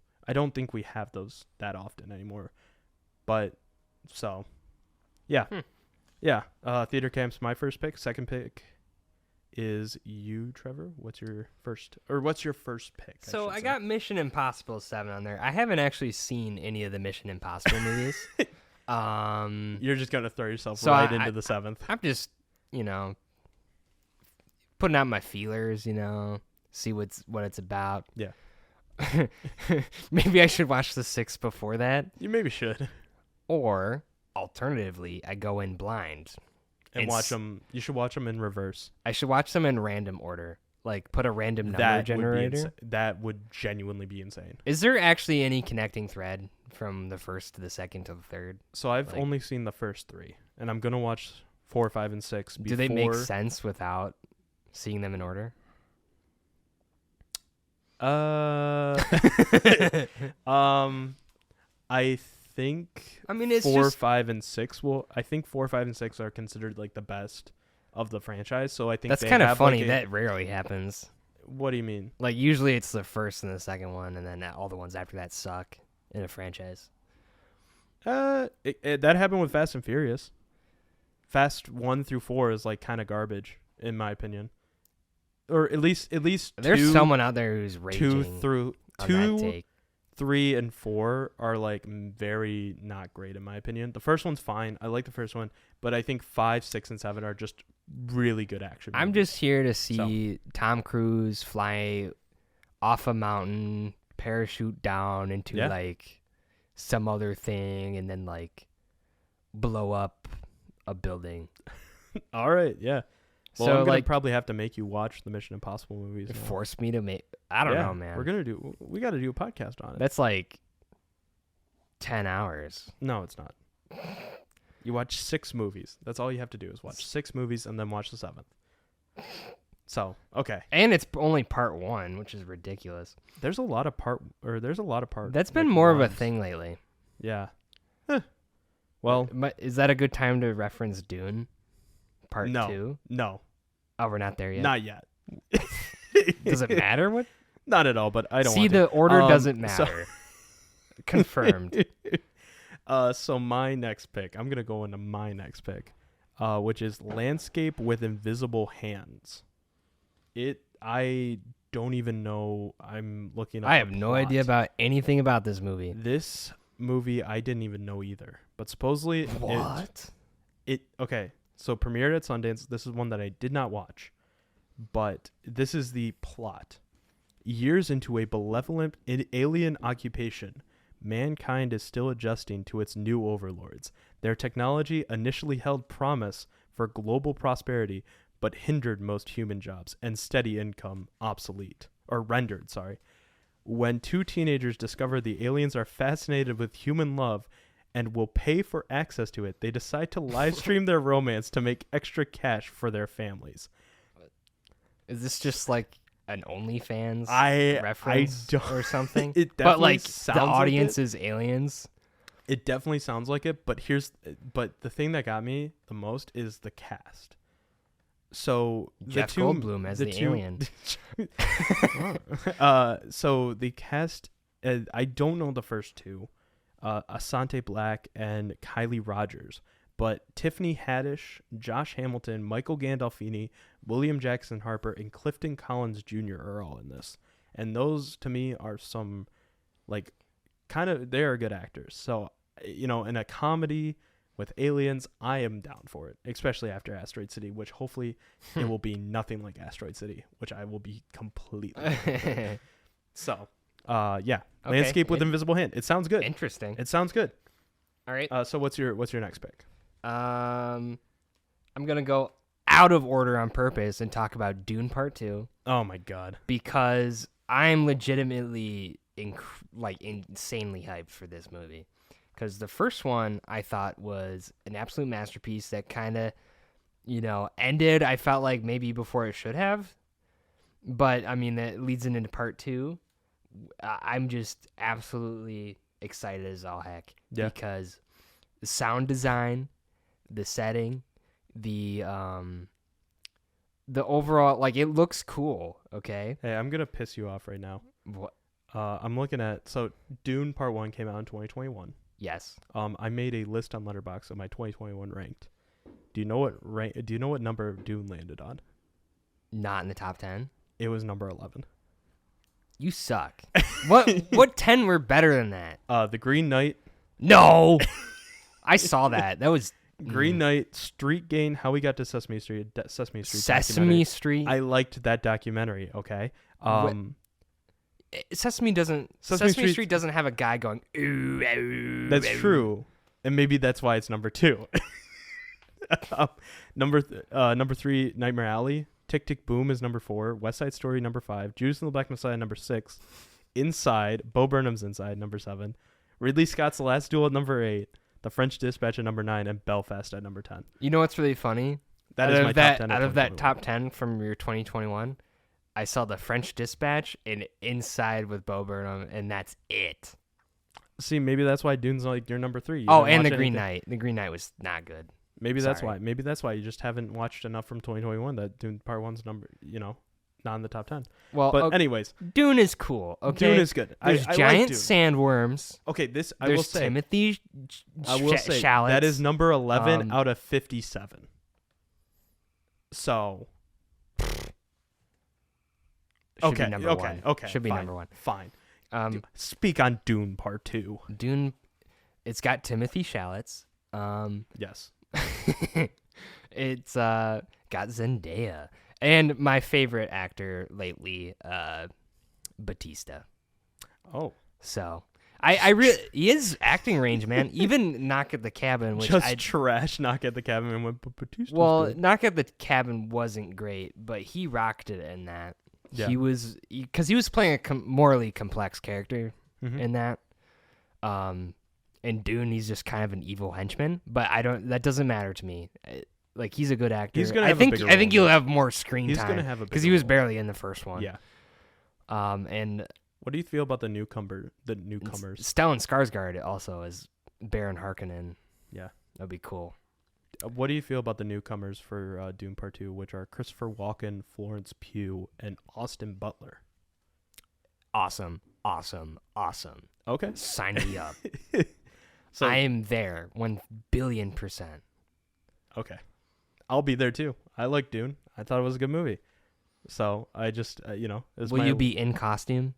have those that often anymore. But so, yeah. Yeah, Theater Camp's my first pick. Second pick is you, Trevor. What's your first pick? So I got Mission Impossible 7 on there. I haven't actually seen any of the Mission Impossible movies. You're just gonna throw yourself into the 7th. I'm just, putting out my feelers, see what it's about. Yeah. Maybe I should watch the 6 before that. You maybe should. Or alternatively, I go in blind and watch them. You should watch them in reverse. I should watch them in random order. Like put a random number generator. That would genuinely be insane. Is there actually any connecting thread from the first to the second to the third? So I've only seen the first 3, and I'm gonna watch 4, 5, and 6. Do they make sense without seeing them in order? I think. I mean, it's 4, 5, and 6 will. I think 4, 5, and 6 are considered like the best of the franchise. So I think that's kind of funny. That rarely happens. What do you mean? Like usually it's the first and the second one, and then all the ones after that suck in a franchise. That happened with Fast and Furious. Fast 1 through 4 is like kind of garbage in my opinion, or at least there's someone out there who's raging 2, 3, and 4 are like very not great in my opinion. The first one's fine. I like the first one, but I think 5, 6, and 7 are just really good action movies. I'm just here to see Tom Cruise fly off a mountain, parachute down into like some other thing, and then like blow up a building. All right, yeah. Well, So I'm gonna like probably have to make you watch the Mission Impossible movies. it now. forced me to make. I don't know, man. We got to do a podcast on it. That's like 10 hours. No, it's not. You watch 6 movies. That's all you have to do is watch 6 movies and then watch the 7th. So, okay. And it's only part 1, which is ridiculous. There's a lot of part. That's been more of a thing lately. Yeah. Well, is that a good time to reference Dune? Part 2? No. Oh, we're not there yet. Not yet. Does it matter what? Not at all, but I don't See, want the to. order doesn't matter. Confirmed. So my next pick, I'm going to go into my next pick, which is Landscape with Invisible Hands. I don't even know. I'm looking up I have the no plot. idea about anything about this movie. This movie. I didn't even know either. But supposedly What? it okay. So premiered at Sundance. This is one that I did not watch. But this is the plot. Years into a benevolent alien occupation, mankind is still adjusting to its new overlords. Their technology initially held promise for global prosperity, but hindered most human jobs and steady income rendered. When two teenagers discover the aliens are fascinated with human love and will pay for access to it, they decide to live stream their romance to make extra cash for their families. Is this just like an OnlyFans I reference don't, or something? It But definitely like sounds the audience like is aliens. it definitely sounds like it. But the thing that got me the most is the cast. So Jeff Goldblum as the alien. So the cast, I don't know the first two, Asante Black and Kylie Rogers, but Tiffany Haddish, Josh Hamilton, Michael Gandolfini, William Jackson Harper, and Clifton Collins Jr. are all in this. And those, to me, are some, like, they are good actors. So, in a comedy with aliens, I am down for it, especially after Asteroid City, which hopefully it will be nothing like Asteroid City, which I will be completely So, yeah. Okay. Landscape with Invisible Hand. It sounds good. Interesting. It sounds good. All right. So what's your next pick? I'm gonna go out of order on purpose and talk about Dune Part 2 Oh my god. because I'm legitimately insanely hyped for this movie. Because the first one I thought was an absolute masterpiece that kind of, ended. I felt like maybe before it should have, but I mean that leads into Part 2. I'm just absolutely excited as all heck because the sound design, the setting, the overall, like, it looks cool. Okay. Hey, I'm gonna piss you off right now. What? I'm looking at Dune Part 1 came out in 2021. Yes. I made a list on Letterboxd of my 2021 ranked. Do you know what number Dune landed on? Not in the top 10. It was number 11. You suck. What 10 were better than that? The Green Knight. No. I saw that. That was Green Knight, Street Gain, How We Got to Sesame Street. Sesame Street. Sesame Street. I liked that documentary. Okay. Sesame Street doesn't have a guy going ooh, ooh. That's ooh. true, and maybe that's why it's number 2. Number 3, Nightmare Alley. Tick Tick Boom is number 4. West Side Story number 5. Judas and the Black Messiah number 6. Inside, Bo Burnham's Inside number 7. Ridley Scott's The Last Duel at number 8. The French Dispatch at number 9, and Belfast at number 10. You know what's really funny? That is my top 10. Out of that top 10 from your 2021, I saw The French Dispatch and Inside with Bo Burnham, and that's it. See, maybe that's why Dune's like your number 3. And The Green Knight. The Green Knight was not good. Maybe that's why. Maybe that's why you just haven't watched enough from 2021 that Dune Part 1's number, not in the top 10. Well, but anyways, Dune is cool. Okay, Dune is good. There's I giant like sandworms. Okay, I There's will say Timothy Chalamet. that is number 11 out of 57. So Should be number one. Okay. Should be fine, number one. Fine. Speak on Dune Part 2. Dune, it's got Timothy Chalamet. Yes. It's got Zendaya. And my favorite actor lately, Batista. Oh. So, I really, his acting range, man. Even Knock at the Cabin, which trash Knock at the Cabin and went, Batista. Well, Knock at the Cabin wasn't great, but he rocked it in that. Yeah. He was playing a morally complex character in that. In Dune, he's just kind of an evil henchman, but that doesn't matter to me. Like, he's a good actor. He's gonna I have think a bigger I think role. he'll have more screen He's time. gonna have a because bigger he was role. barely in the first one. Yeah. And What do you feel about the newcomers? Stellan Skarsgård also is Baron Harkonnen. Yeah. That'd be cool. What do you feel about the newcomers for Dune Part 2, which are Christopher Walken, Florence Pugh, and Austin Butler? Awesome. Okay. Sign me up. So, I am there 1 billion %. Okay. I'll be there too. I like Dune. I thought it was a good movie. So I just Will you be in costume?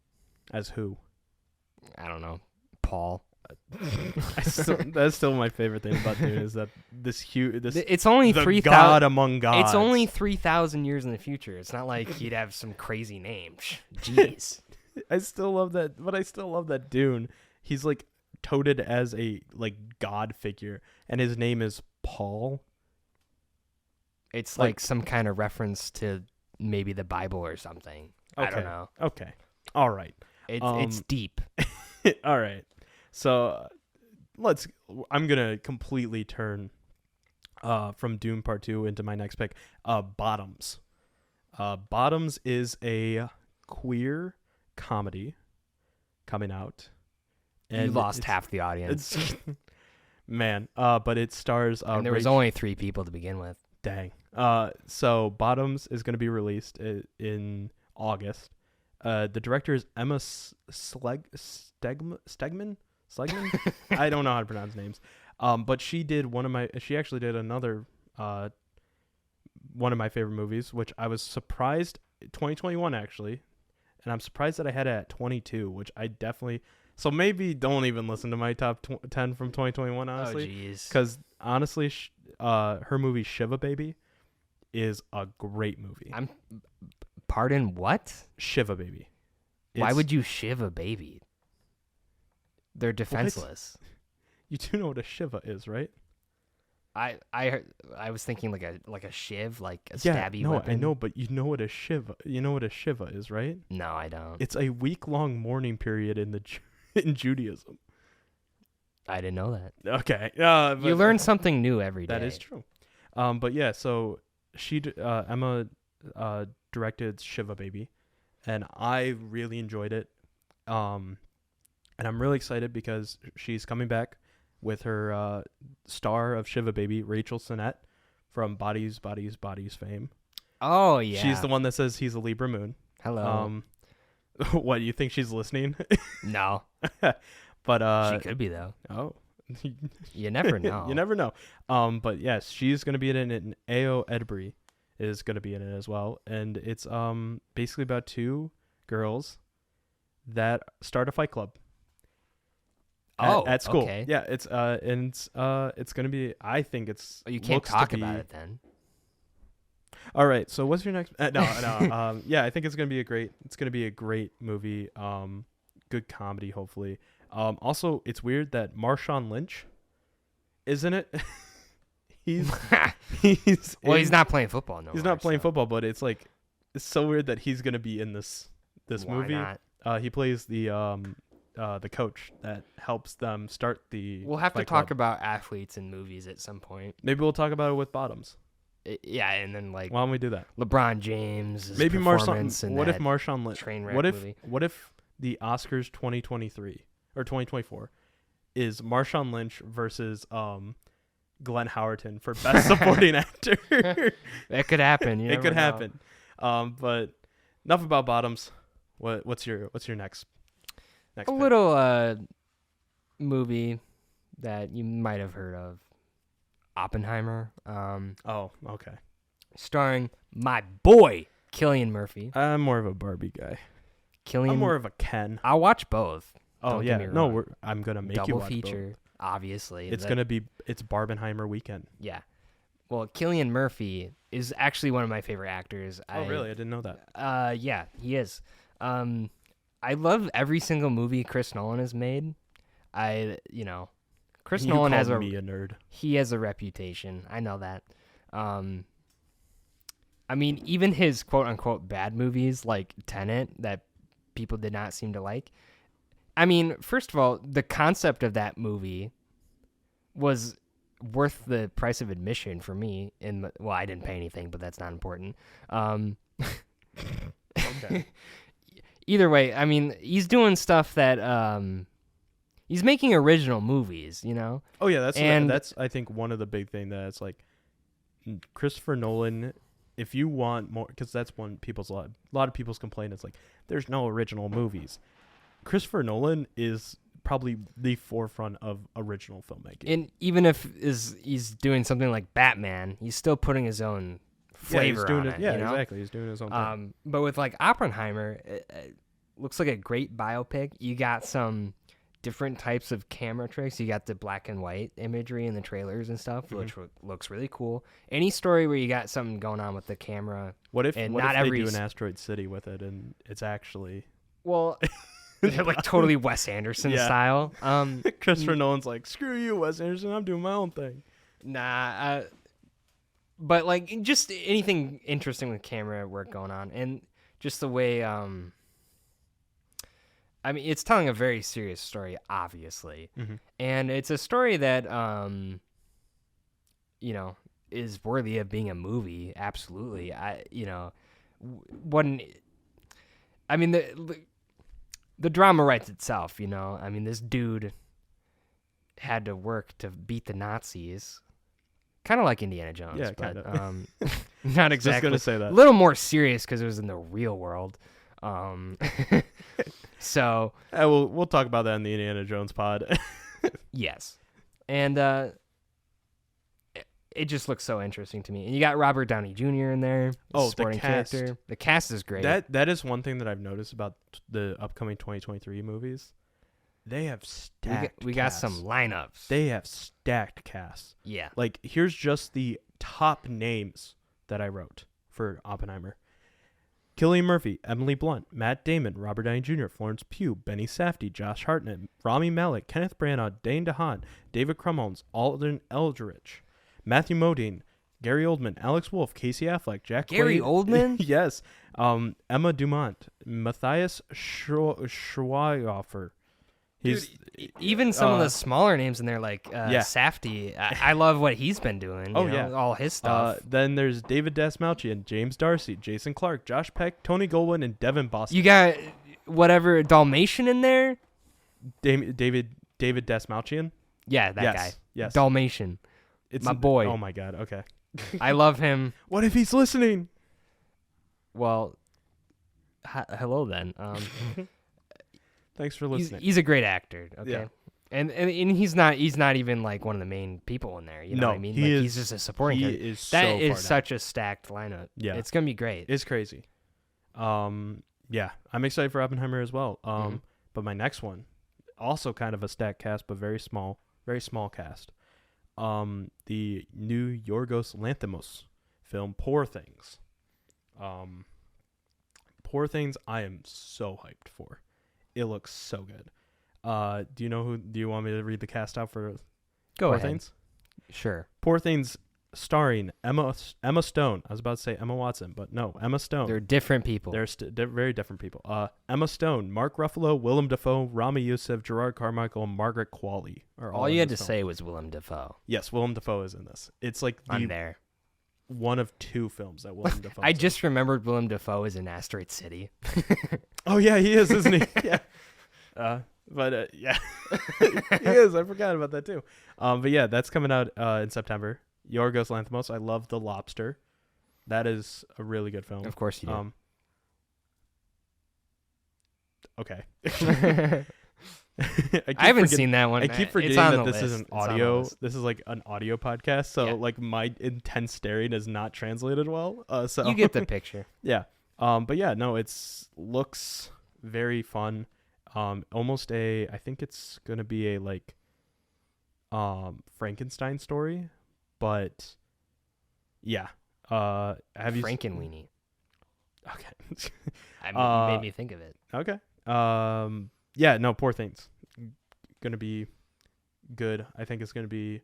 as who? I don't know, Paul. That's still my favorite thing about Dune is that It's only the 3,000 god among gods. It's only 3,000 years in the future. It's not like he'd have some crazy name. Jeez. I still love that, but I still love that Dune. He's like touted as a like god figure, and his name is Paul. It's like some kind of reference to maybe the Bible or something. Okay. I don't know. Okay. All right. It's deep. All right. So I'm going to completely turn from Dune Part 2 into my next pick. Bottoms. Bottoms is a queer comedy coming out. And you lost half the audience. Man, but it stars and there was only 3 people to begin with. Dang. So Bottoms is going to be released in August. The director is Emma Stegman. I don't know how to pronounce names. But she actually did another one of my favorite movies, which I was surprised 2021 actually, and I'm surprised that I had it at 22, which I definitely. So maybe don't even listen to my top 10 from 2021, honestly. Oh, jeez. Because honestly, her movie Shiva Baby is a great movie. Pardon, what? Shiva Baby. Why would you shiv a baby? They're defenseless. What? You do know what a Shiva is, right? I was thinking like a shiv, like a stabby weapon. I know, but you know what a Shiva is, right? No, I don't. It's a week-long mourning period in Judaism. I didn't know that. Okay. You learn something new every day. That is true. But yeah, so Emma directed Shiva Baby, and I really enjoyed it. And I'm really excited because she's coming back with her star of Shiva Baby, Rachel Sennett, from Bodies, Bodies, Bodies fame. Oh, yeah. She's the one that says he's a Libra moon. Hello. What, you think she's listening? No. But she could be, though. Oh. You never know. You never know. But yes, she's going to be in it, and Ayo Edbury is going to be in it as well. And it's basically about 2 girls that start a fight club. At school. Okay. Yeah, it's going to be, I think it's you can't talk about it then. All right. So what's your next no. Yeah, I think it's going to be a great movie. Good comedy hopefully. Also, it's weird that Marshawn Lynch is in it. he's not playing football no. He's not playing football, but it's so weird that he's going to be in this movie. Not? He plays the coach that helps them start the. We'll have to talk about athletes in movies at some point. Maybe we'll talk about it with Bottoms. Yeah, and then why don't we do that? LeBron James. Maybe Marshawn. What if Marshawn Lynch? Train wreck movie? What if the Oscars 2023 or 2024 is Marshawn Lynch versus Glenn Howerton for Best Supporting Actor? It could happen. It could happen. But enough about Bottoms. What's your next? A pick? Little movie that you might have heard of, Oppenheimer. Oh, okay. Starring my boy Cillian Murphy. I'm more of a Barbie guy. I'm more of a Ken. I'll watch both. Oh yeah, no, I'm gonna make you watch feature. Both. Obviously, it's Barbenheimer weekend. Yeah. Well, Cillian Murphy is actually one of my favorite actors. Oh, really? I didn't know that. Yeah, he is. I love every single movie Chris Nolan has made. Chris Nolan has me a nerd. He has a reputation. I know that. I mean, even his quote unquote bad movies like Tenet that people did not seem to like. I mean, first of all, the concept of that movie was worth the price of admission for me. Well, I didn't pay anything, but that's not important. Okay. Either way, I mean, he's doing stuff that he's making original movies, you know? Oh yeah, that's I think one of the big thing that it's like Christopher Nolan. If you want more, because that's one a lot of people's complaint. It's like there's no original movies. Christopher Nolan is probably the forefront of original filmmaking. And even if he's doing something like Batman, he's still putting his own flavor doing on it. it. Yeah, you know? exactly. He's doing his own thing. But with like Oppenheimer, it looks like a great biopic. You got some different types of camera tricks. You got the black and white imagery in the trailers and stuff, which looks really cool. Any story where you got something going on with the camera. What if and what not if they every do an Asteroid City with it and it's actually well, like totally Wes Anderson style. Christopher Nolan's like, screw you, Wes Anderson, I'm doing my own thing. Nah, but like just anything interesting with camera work going on, and just the way I mean, it's telling a very serious story, obviously, and it's a story that you know, is worthy of being a movie. Absolutely, the drama writes itself. You know, I mean, this dude had to work to beat the Nazis. Kind of like Indiana Jones, Yeah, but kind of. not exactly. Just gonna say that. A little more serious because it was in the real world. So we'll talk about that in the Indiana Jones pod. yes, and it just looks so interesting to me. And you got Robert Downey Jr. in there, supporting character. The cast is great. That is one thing that I've noticed about the upcoming 2023 movies. They have stacked. We got some lineups. They have stacked casts. Yeah. Like, here's just the top names that I wrote for Oppenheimer. Cillian Murphy, Emily Blunt, Matt Damon, Robert Downey Jr., Florence Pugh, Benny Safdie, Josh Hartnett, Rami Malek, Kenneth Branagh, Dane DeHaan, David Krumholtz, Alden Eldridge, Matthew Modine, Gary Oldman, Alex Wolff, Casey Affleck, Jack Gary Quaid, Oldman? yes, Emma Dumont, Matthias Schweighöfer. Dude, even some of the smaller names in there, like Safdie, I love what he's been doing. All his stuff. Then there's David Dastmalchian, James Darcy, Jason Clarke, Josh Peck, Tony Goldwyn, and Devin Boston. You got whatever Dalmatian in there. David Dastmalchian. Yeah, that guy. Yes, Dalmatian. It's my boy. Oh my God. Okay. I love him. What if he's listening? Well, hello then. Thanks for listening. He's a great actor. Okay. Yeah. And he's not even like one of the main people in there. You know what I mean? He's just a supporting character. That is such a stacked lineup. Yeah. It's gonna be great. It's crazy. Yeah, I'm excited for Oppenheimer as well. But my next one, also kind of a stacked cast, but very small cast. The new Yorgos Lanthimos film, Poor Things. Poor Things, I am so hyped for. It looks so good. Do you want me to read the cast out for Go Poor ahead. Things? Sure. Poor Things starring Emma Stone. I was about to say Emma Watson, but no, Emma Stone. They're different people. They're very different people. Emma Stone, Mark Ruffalo, Willem Dafoe, Rami Youssef, Gerard Carmichael, and Margaret Qualley are all you in had to this film. say was Willem Dafoe. Yes, Willem Dafoe is in this. It's like I'm there. One of two films that Willem Dafoe. I just remembered Willem Dafoe is in Asteroid City. Oh yeah, he is, isn't he? Yeah. Yeah, he is. I forgot about that too. But yeah, that's coming out in September. Yorgos Lanthimos. I love The Lobster. That is a really good film. Of course you do. Okay. I haven't seen that one. I keep forgetting that this is an audio. This is like an audio podcast, so like my intense staring is not translated well. So you get the picture. Yeah. But yeah, no, looks very fun. Almost I think it's gonna be a like Frankenstein story, but yeah. Have you Frankenweenie? Okay. You made me think of it. Okay. Yeah, no, Poor Things. Gonna be good. I think it's gonna be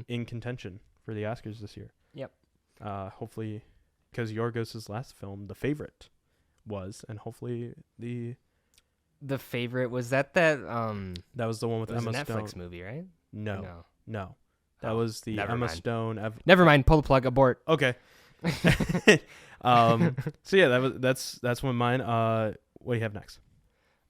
in contention for the Oscars this year. Yep. Hopefully, because Yorgos' last film, The Favorite, was, and hopefully The Favorite was that that was the one with Emma a Netflix Stone. movie, right? No. That was the Emma mind. Stone. Never mind. Pull the plug. Abort. Okay. So yeah, that's one of mine. What do you have next?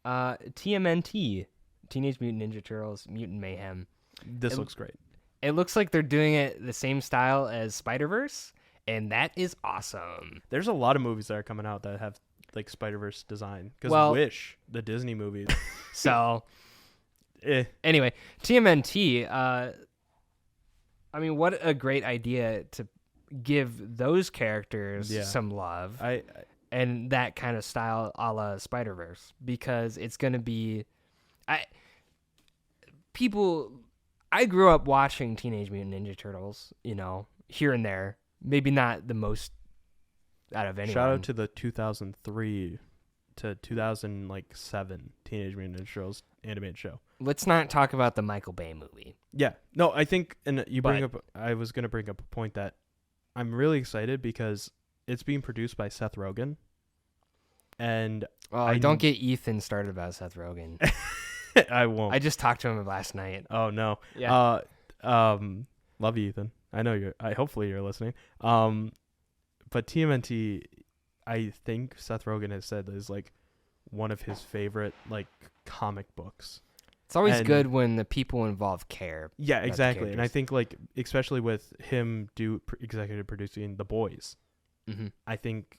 TMNT, Teenage Mutant Ninja Turtles, Mutant Mayhem. This looks great. It looks like they're doing it the same style as Spider-Verse, and that is awesome. There's a lot of movies that are coming out that have like Spider-Verse design. Because Wish, the Disney movie. So, anyway, TMNT. I mean, what a great idea to give those characters Yeah. some love I and that kind of style a la Spider-Verse, because it's going to be I grew up watching Teenage Mutant Ninja Turtles, here and there. Maybe not the most out of anyone. shout out to the 2003 to 2007 Teenage Mutant Ninja Turtles animated show. Let's not talk about the Michael Bay movie. Yeah. No, I think, and I was going to bring up a point that I'm really excited because it's being produced by Seth Rogen. And Don't get Ethan started about Seth Rogen. I won't. I just talked to him last night. Oh no. Yeah. Love you, Ethan. I know hopefully you're listening. But TMNT, I think Seth Rogen has said is like one of his favorite like comic books. It's always good when the people involved care. Yeah, exactly. And I think like especially with him executive producing The Boys, I think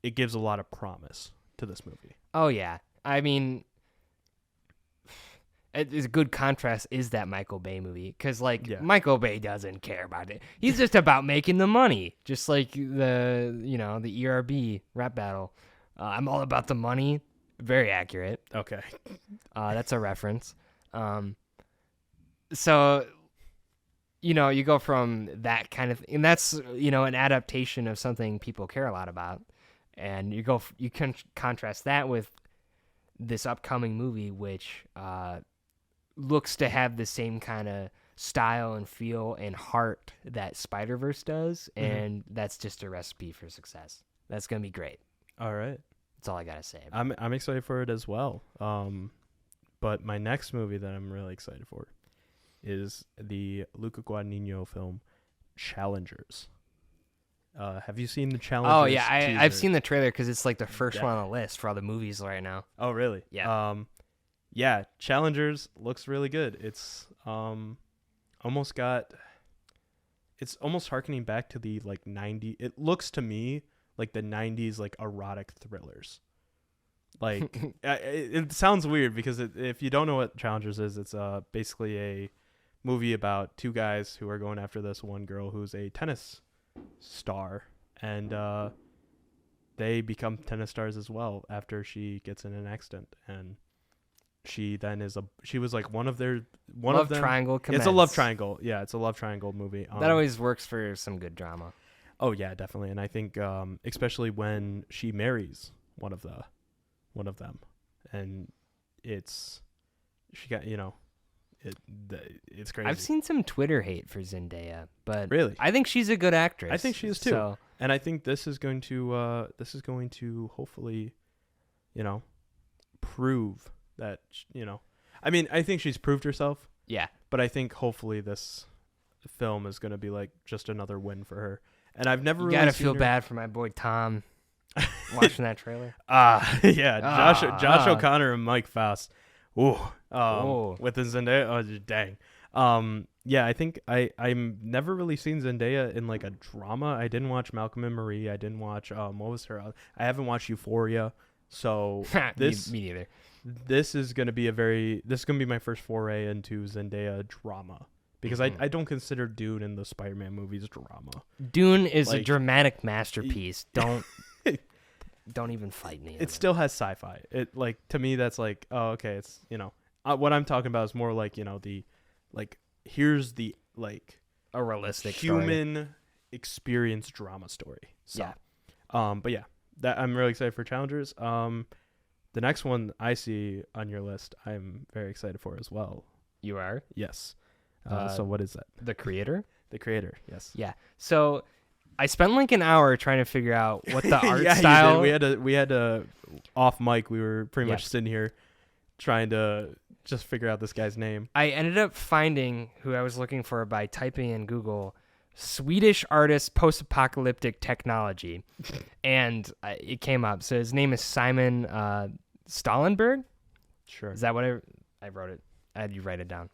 it gives a lot of promise to this movie. Oh yeah, I mean, it's a good contrast is that Michael Bay movie, because Michael Bay doesn't care about it. He's just about making the money, just like the ERB rap battle. I'm all about the money. Very accurate. Okay. That's a reference. So, you go from that kind of, and that's, an adaptation of something people care a lot about. And you can contrast that with this upcoming movie, which looks to have the same kind of style and feel and heart that Spider-Verse does. And that's just a recipe for success. That's going to be great. All right. That's all I gotta say. I'm excited for it as well. But my next movie that I'm really excited for is the Luca Guadagnino film Challengers. Have you seen the Challengers? Oh yeah, teaser? I've seen the trailer because it's like the first one on the list for all the movies right now. Oh really? Yeah. Yeah. Challengers looks really good. It's almost harkening back to the like 90s. It looks to me like the 90s like erotic thrillers. Like it sounds weird because if you don't know what Challengers is, it's basically a movie about two guys who are going after this one girl who's a tennis star, and they become tennis stars as well after she gets in an accident, and she was like one of them. Triangle commence. It's a love triangle. Yeah, it's a love triangle movie. That always works for some good drama. Oh yeah, definitely. And I think especially when she marries one of them, and it's crazy. I've seen some Twitter hate for Zendaya, but really, I think she's a good actress. I think she is too. So. And I think this is going to hopefully, prove that I mean, I think she's proved herself. Yeah. But I think hopefully this film is going to be like just another win for her. And I've never really gotta feel bad for my boy Tom watching that trailer. Yeah, Josh O'Connor and Mike Faust. Ooh, with the Zendaya. Oh, dang. Yeah, I think I'm never really seen Zendaya in like a drama. I didn't watch Malcolm and Marie. I didn't watch what was her? I haven't watched Euphoria. So me neither. This is gonna be my first foray into Zendaya drama. Because I don't consider Dune and the Spider-Man movies drama. Dune is a dramatic masterpiece. Don't even fight me. It still has sci-fi. It to me that's like, oh okay, it's what I'm talking about is more like the here's the a realistic human story. Experience drama story. So, yeah. But yeah, that I'm really excited for Challengers. The next one I see on your list, I'm very excited for as well. You are? Yes. So what is that? The Creator? The Creator, yes. Yeah. So I spent like an hour trying to figure out what the art yeah, style. You did. We had to off mic. We were pretty much sitting here trying to just figure out this guy's name. I ended up finding who I was looking for by typing in Google Swedish artist post-apocalyptic technology, and it came up. So his name is Simon Stallenberg. Sure. Is that what I wrote it? I had you write it down.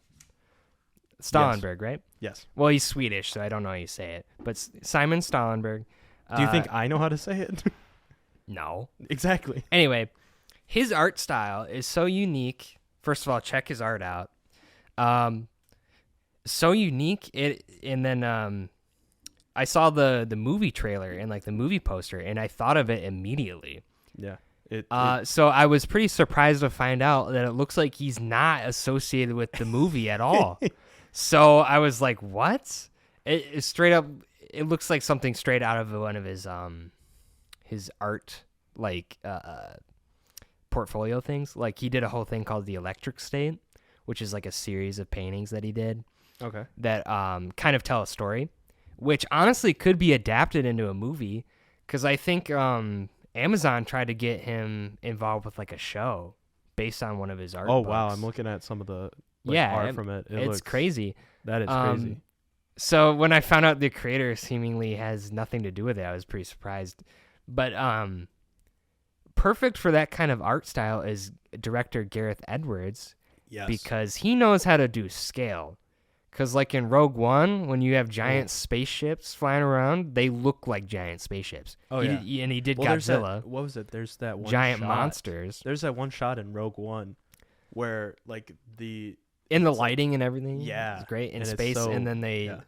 Stallenberg, right? Yes. Well, he's Swedish, so I don't know how you say it. But Simon Stallenberg. Do you think I know how to say it? No. Exactly. Anyway, his art style is so unique. First of all, check his art out. So unique. And then I saw the movie trailer and like the movie poster, and I thought of it immediately. Yeah. So I was pretty surprised to find out that it looks like he's not associated with the movie at all. So I was like, what? It straight up, it looks like something straight out of one of his art, like, portfolio things. Like, he did a whole thing called The Electric State, which is like a series of paintings that he did. Okay. That kind of tell a story, which honestly could be adapted into a movie, because I think Amazon tried to get him involved with like a show based on one of his art books. Wow, I'm looking at some of the art from it. It's looks crazy. That is crazy. So when I found out the creator seemingly has nothing to do with it, I was pretty surprised. But perfect for that kind of art style is director Gareth Edwards. Yes. Because he knows how to do scale. Because like in Rogue One, when you have giant spaceships flying around, they look like giant spaceships. Oh, yeah. And he did Godzilla. What was it? There's that one giant shot. Monsters. There's that one shot in Rogue One where like in the lighting and everything. Yeah. It's great in and space. And then they yeah.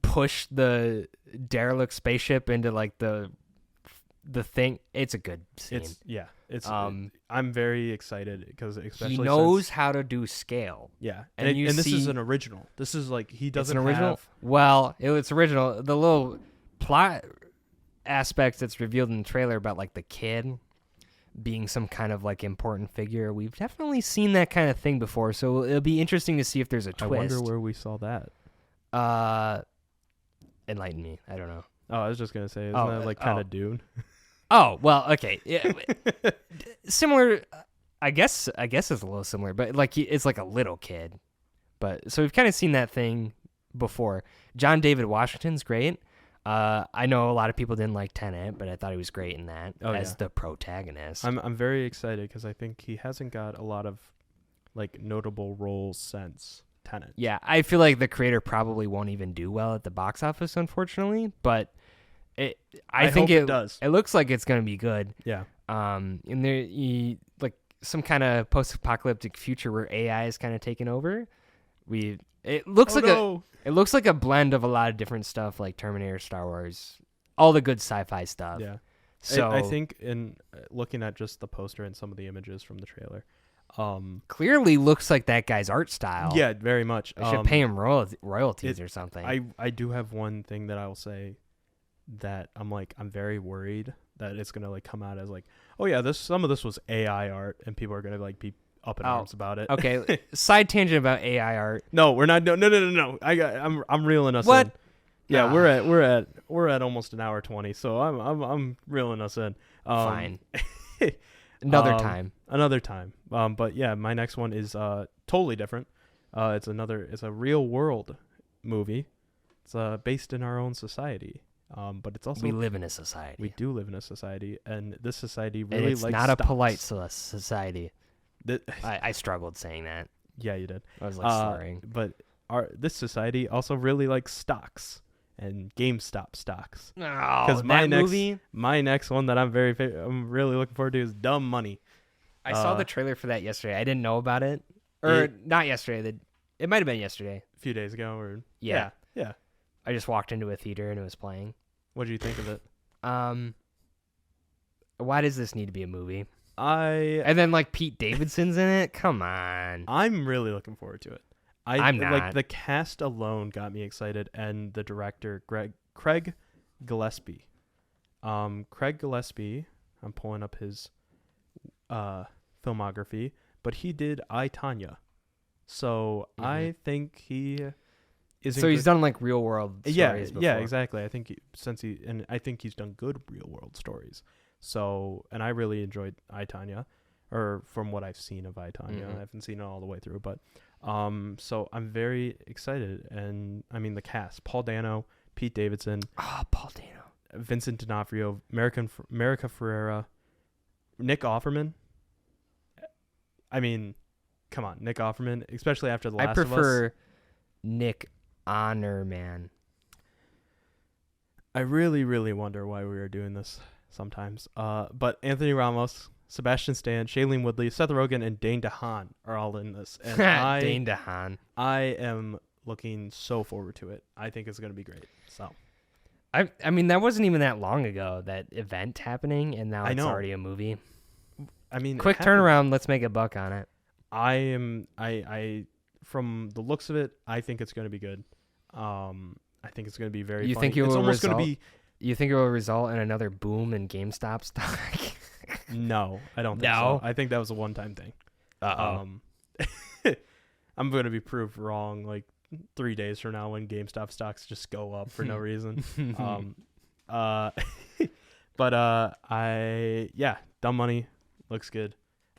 push the derelict spaceship into like the thing. It's a good scene. I'm very excited because especially he knows how to do scale. Yeah, and this is an original. This is like he doesn't it's an original. have. Well, it's original. The little plot aspects that's revealed in the trailer about like the kid being some kind of like important figure. We've definitely seen that kind of thing before, so it'll be interesting to see if there's a twist. I wonder where we saw that. Enlighten me. I don't know. Oh, I was just gonna say, isn't that like kind of Dune? Oh, well, okay. Yeah. Similar, I guess it's a little similar, but like it's like a little kid. But so we've kind of seen that thing before. John David Washington's great. I know a lot of people didn't like Tenet, but I thought he was great in that as the protagonist. I'm very excited because I think he hasn't got a lot of like notable roles since Tenet. Yeah, I feel like the creator probably won't even do well at the box office, unfortunately, but I think it does. It looks like it's going to be good. Yeah. And there, like some kind of post-apocalyptic future where AI is kind of taking over. It looks like a blend of a lot of different stuff, like Terminator, Star Wars, all the good sci-fi stuff. Yeah. So I think in looking at just the poster and some of the images from the trailer, clearly looks like that guy's art style. Yeah, very much. I should pay him royalties or something. I do have one thing that I'll say that I'm very worried that it's gonna like come out as like, oh yeah, some of this was AI art and people are gonna like be up in arms about it. Okay, side tangent about AI art. No, we're not. No. I'm reeling us what? in. Yeah, we're at almost an hour 20, so I'm reeling us in. Fine. Another time. But yeah, my next one is totally different. It's a real world movie. It's based in our own society. But it's also we live in a society. We do live in a society, and this society really it's likes not stocks. A polite society. I struggled saying that. Yeah, you did. I was like slurring. But this society also really likes stocks and GameStop stocks. Because my next one that I'm really looking forward to is Dumb Money. I saw the trailer for that yesterday. I didn't know about it, or not yesterday. It might have been yesterday, a few days ago, or yeah. I just walked into a theater and it was playing. What did you think of it? Why does this need to be a movie? And then like Pete Davidson's in it. Come on. I'm really looking forward to it. I'm not. Like the cast alone got me excited, and the director Craig Gillespie. Craig Gillespie. I'm pulling up his filmography, but he did I, Tonya. So I think he is. So he's done like real world stories before. Yeah, exactly. I think I think he's done good real world stories. So, and I really enjoyed I, Tonya, or from what I've seen of I, Tonya. I haven't seen it all the way through, but so I'm very excited. And I mean the cast: Paul Dano, Pete Davidson, Paul Dano, Vincent D'Onofrio, America Ferrera, Nick Offerman. I mean, come on, Nick Offerman, especially after The Last of Us. I prefer Nick Honorman. I really, really wonder why we are doing this sometimes. But Anthony Ramos, Sebastian Stan, Shailene Woodley, Seth Rogen, and Dane DeHaan are all in this. And Dane DeHaan. I am looking so forward to it. I think it's going to be great. So I mean, that wasn't even that long ago, that event happening, and now I it's know. already a movie. I mean, Quick turnaround. Let's make a buck on it. I from the looks of it, I think it's going to be good. I think it's going to be very funny. Think it it's will almost result? going to be. You think it will result in another boom in GameStop stock? No, I don't think No? so. I think that was a one-time thing. I'm going to be proved wrong like 3 days from now when GameStop stocks just go up for no reason. But Dumb Money looks good.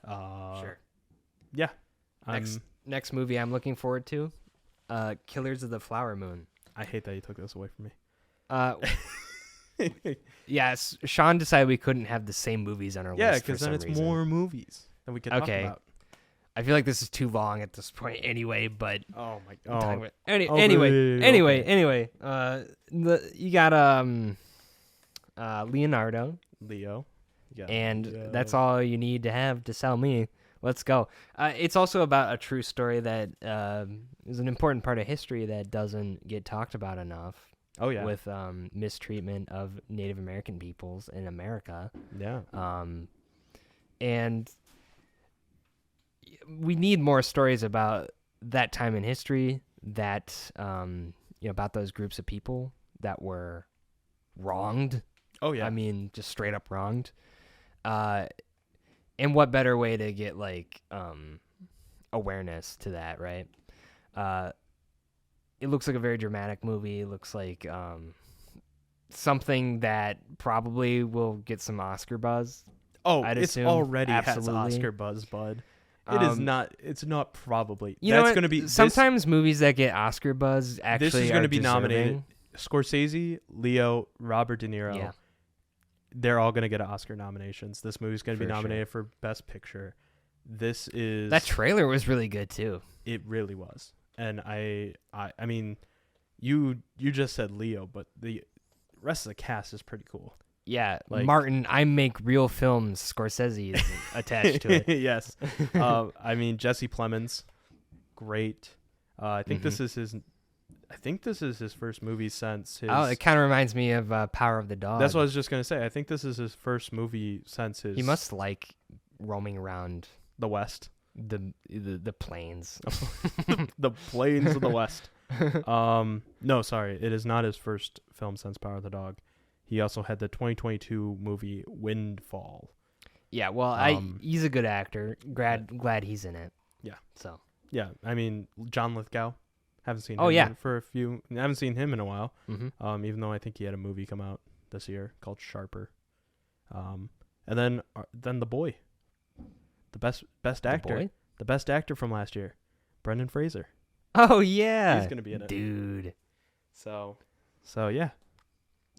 Sure. Yeah. Next movie I'm looking forward to, Killers of the Flower Moon. I hate that you took this away from me. Yes, Sean decided we couldn't have the same movies on our list. Yeah, because then it's more movies that we can talk about. I feel like this is too long at this point anyway, but Oh my god. Anyway, you got Leonardo, Leo. Yeah. and that's all you need to have to sell me. Let's go. It's also about a true story that is an important part of history that doesn't get talked about enough. Oh yeah. With mistreatment of Native American peoples in America. Yeah. And we need more stories about that time in history, that about those groups of people that were wronged. Oh yeah. I mean, just straight up wronged. And what better way to get awareness to that, right? It looks like a very dramatic movie. It looks like something that probably will get some Oscar buzz. Oh, I'd it's assume. already Absolutely. has Oscar buzz, bud. It is not. It's not probably. You know That's what? going to be Sometimes movies that get Oscar buzz actually This is going are to be deserving. nominated. Scorsese, Leo, Robert De Niro. Yeah. They're all going to get Oscar nominations. This movie's going to be For nominated for Best Picture. This is That trailer was really good too. It really was. And I mean, you just said Leo, but the rest of the cast is pretty cool. Yeah, Like- Martin, I make real films. Scorsese is attached to it. Yes. I mean, Jesse Plemons, great. I think this is his. I think this is his first movie since his. Oh, it kind of reminds me of Power of the Dog. That's what I was just gonna say. I think this is his first movie since his. He must like roaming around the West. the plains. The plains of the West. No, sorry, it is not his first film since Power of the Dog. He also had the 2022 movie Windfall. Yeah, well, he's a good actor. Glad he's in it. Yeah. So. Yeah, I mean John Lithgow. Haven't seen him Oh, yeah. for a few. I haven't seen him in a while. Mm-hmm. Even though I think he had a movie come out this year called Sharper. And then the boy, the best actor, boy? the best actor from last year, Brendan Fraser. Oh yeah, He's gonna be in it, dude. So yeah,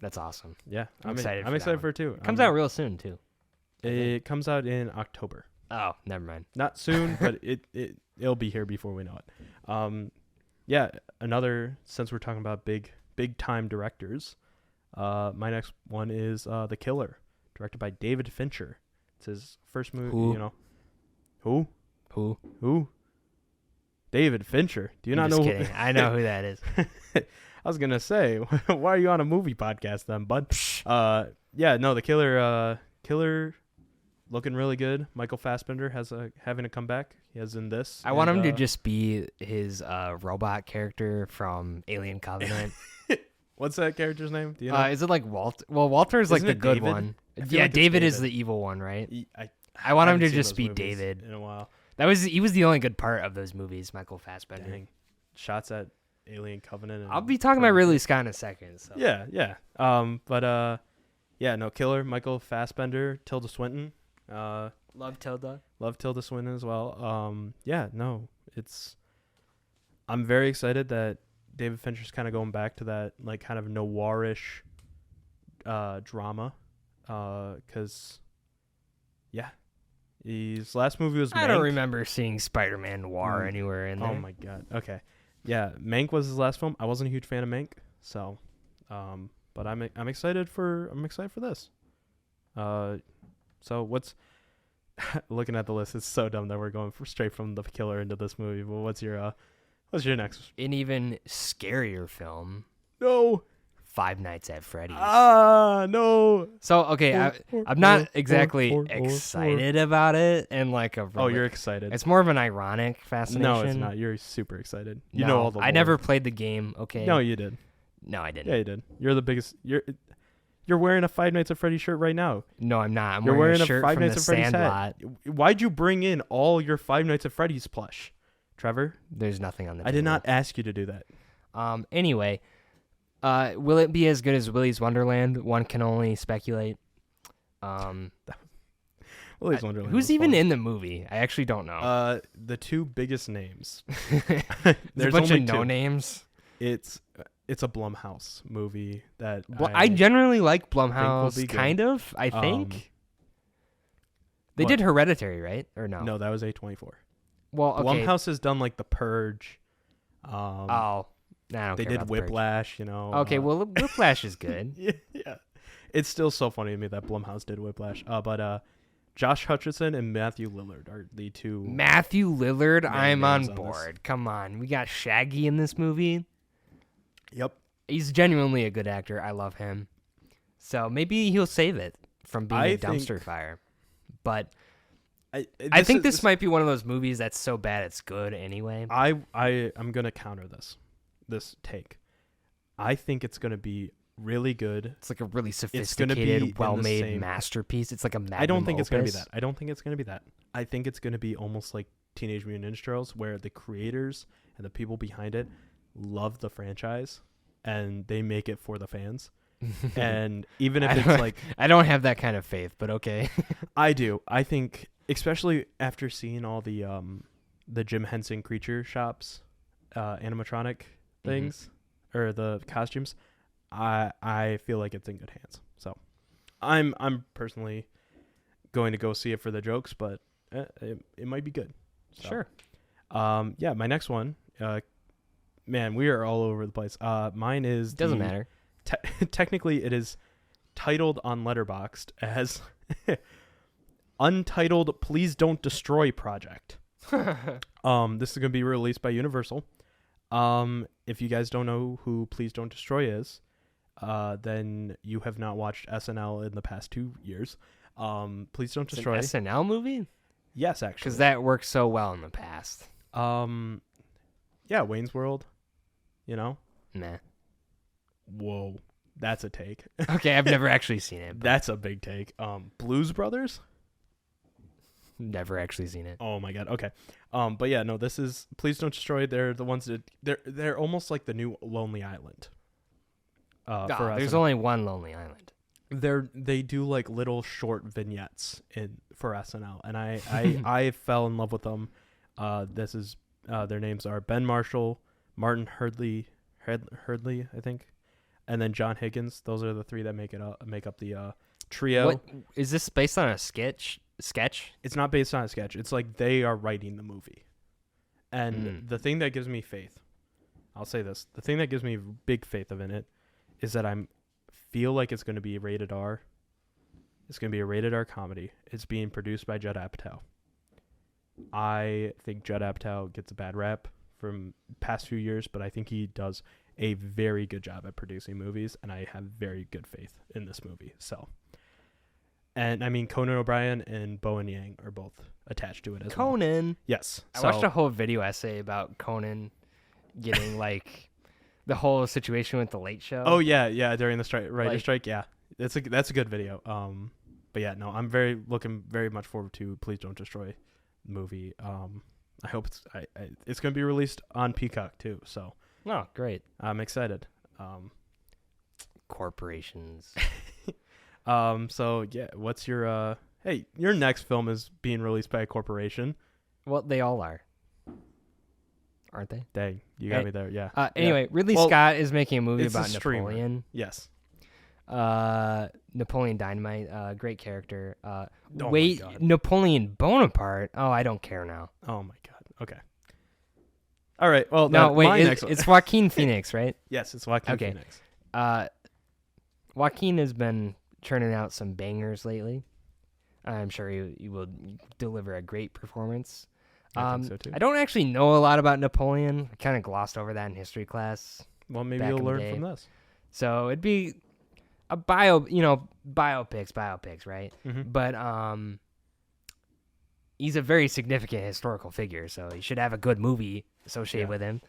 That's awesome. yeah. I'm excited. I'm excited for it too. Comes out real soon too. It comes out in October. Oh, never mind. Not soon, but it'll be here before we know it. Yeah. Since we're talking about big time directors, my next one is The Killer, directed by David Fincher. It's his first movie. Who? You know, who? Who? David Fincher. Do you I'm not just know? kidding. I know who that is. I was gonna say, why are you on a movie podcast then, bud? Yeah, no, The Killer, looking really good. Michael Fassbender having a comeback. He has in this. I want him to just be his robot character from Alien Covenant. What's that character's name? Do you know? Is it like Walt? Well, Walter is like Isn't the it good David? one. I feel Yeah, like it's David is David. the evil one, right? I I want him haven't to seen just those be movies David. in a while. He was the only good part of those movies, Michael Fassbender. Dang. Shots at Alien Covenant. And I'll be talking about Ridley Scott in a second. So. Yeah. No, Killer, Michael Fassbender, Tilda Swinton. Love Tilda. Love Tilda Swinton as well. I'm very excited that David Fincher's kind of going back to that like kind of noirish drama. Cause his last movie was Mank. I don't remember seeing Spider-Man Noir anywhere in there. Oh my god. Okay. Yeah, Mank was his last film. I wasn't a huge fan of Mank, so but I'm excited for this. So what's looking at the list, it's so dumb that we're going straight from The Killer into this movie. But What's your next? An even scarier film, No. Five Nights at Freddy's. No. So, okay, I'm not exactly excited about it and like a Oh, you're excited. It's more of an ironic fascination. No, it's not. You're super excited. You No, know all the lore. I never played the game, okay? No, you did. No, I didn't. Yeah, you did. You're the biggest. You're wearing a Five Nights at Freddy's shirt right now. No, I'm not. You're wearing a shirt Five from Nights the at Freddy's Sandlot. hat. Why'd you bring in all your Five Nights at Freddy's plush, Trevor? There's nothing on the I did not ask you to do that. Anyway, will it be as good as Willy's Wonderland? One can only speculate. Willy's Wonderland. Who's even in the movie? I actually don't know. The two biggest names. There's a bunch of no names. It's a Blumhouse movie that I generally like Blumhouse, kind of. I think they did Hereditary, right? Or no? No, that was A24. Well, okay. Blumhouse has done like The Purge. They did Whiplash. You know. Okay, well, Whiplash is good. Yeah, it's still so funny to me that Blumhouse did Whiplash. But Josh Hutcherson and Matthew Lillard are the two. Matthew Lillard, I'm on on board. Come on, we got Shaggy in this movie. Yep. He's genuinely a good actor. I love him. So maybe he'll save it from being a dumpster fire. But I think this might be one of those movies that's so bad it's good anyway. I'm gonna counter this take. I think it's gonna be really good. It's like a really sophisticated, well-made masterpiece. It's like a magnum opus. It's gonna be that. I don't think it's gonna be that. I think it's gonna be almost like Teenage Mutant Ninja Turtles, where the creators and the people behind it love the franchise and they make it for the fans. And even if it's like, I don't have that kind of faith, but okay. I do. I think, especially after seeing all the Jim Henson Creature Shops animatronic things or the costumes, I feel like it's in good hands. So I'm personally going to go see it for the jokes, but it might be good. So, sure. Yeah, my next one. Man, we are all over the place. Mine is doesn't matter. Technically, it is titled on Letterboxd as Untitled Please Don't Destroy Project. This is going to be released by Universal. If you guys don't know who Please Don't Destroy is, then you have not watched SNL in the past 2 years. Please Don't Destroy. It's an SNL movie? Yes, actually. Because that worked so well in the past. Yeah, Wayne's World. You know? Nah. Whoa, that's a take. Okay, I've never actually seen it. That's a big take. Blues Brothers? Never actually seen it. Oh my god. Okay. But yeah, no, this is Please Don't Destroy. They're the ones that they're almost like the new Lonely Island. For there's only one Lonely Island. They do like little short vignettes for SNL, and I fell in love with them. This is their names are Ben Marshall, Martin Hurdley, I think, and then John Higgins. Those are the three that make up the trio. What is this based on a sketch? It's not based on a sketch. It's like they are writing the movie. And the thing that gives me faith, I'll say this, the thing that gives me big faith in it is that feel like it's going to be rated R. It's going to be a rated R comedy. It's being produced by Judd Apatow. I think Judd Apatow gets a bad rap from past few years, but I think he does a very good job at producing movies, and I have very good faith in this movie. So, and I mean, Conan O'Brien and Bowen Yang are both attached to it as well. Conan? Yes. I watched a whole video essay about Conan getting like the whole situation with the Late Show. Oh yeah, during the writer's strike, yeah. That's a good video. But yeah, no, I'm looking very much forward to Please Don't Destroy the movie. I hope it's going to be released on Peacock too. So. Oh, great! I'm excited. Corporations. So yeah, what's your hey, your next film is being released by a corporation. Well, they all are. Aren't they? Dang, you got me there. Yeah. Anyway, Ridley Scott is making a movie about Napoleon. Yes. Napoleon Dynamite, great character. Wait, Napoleon Bonaparte. Oh, I don't care now. Oh my god. Okay. All right. Well, no, wait. It's Joaquin Phoenix, right? Yes, it's Joaquin Phoenix. Joaquin has been churning out some bangers lately. I'm sure he will deliver a great performance. I think so too. I don't actually know a lot about Napoleon. I kind of glossed over that in history class. Well, maybe back you'll in the learn day. from this. So it'd be a biopics, right? Mm-hmm. But he's a very significant historical figure, so he should have a good movie associated with him.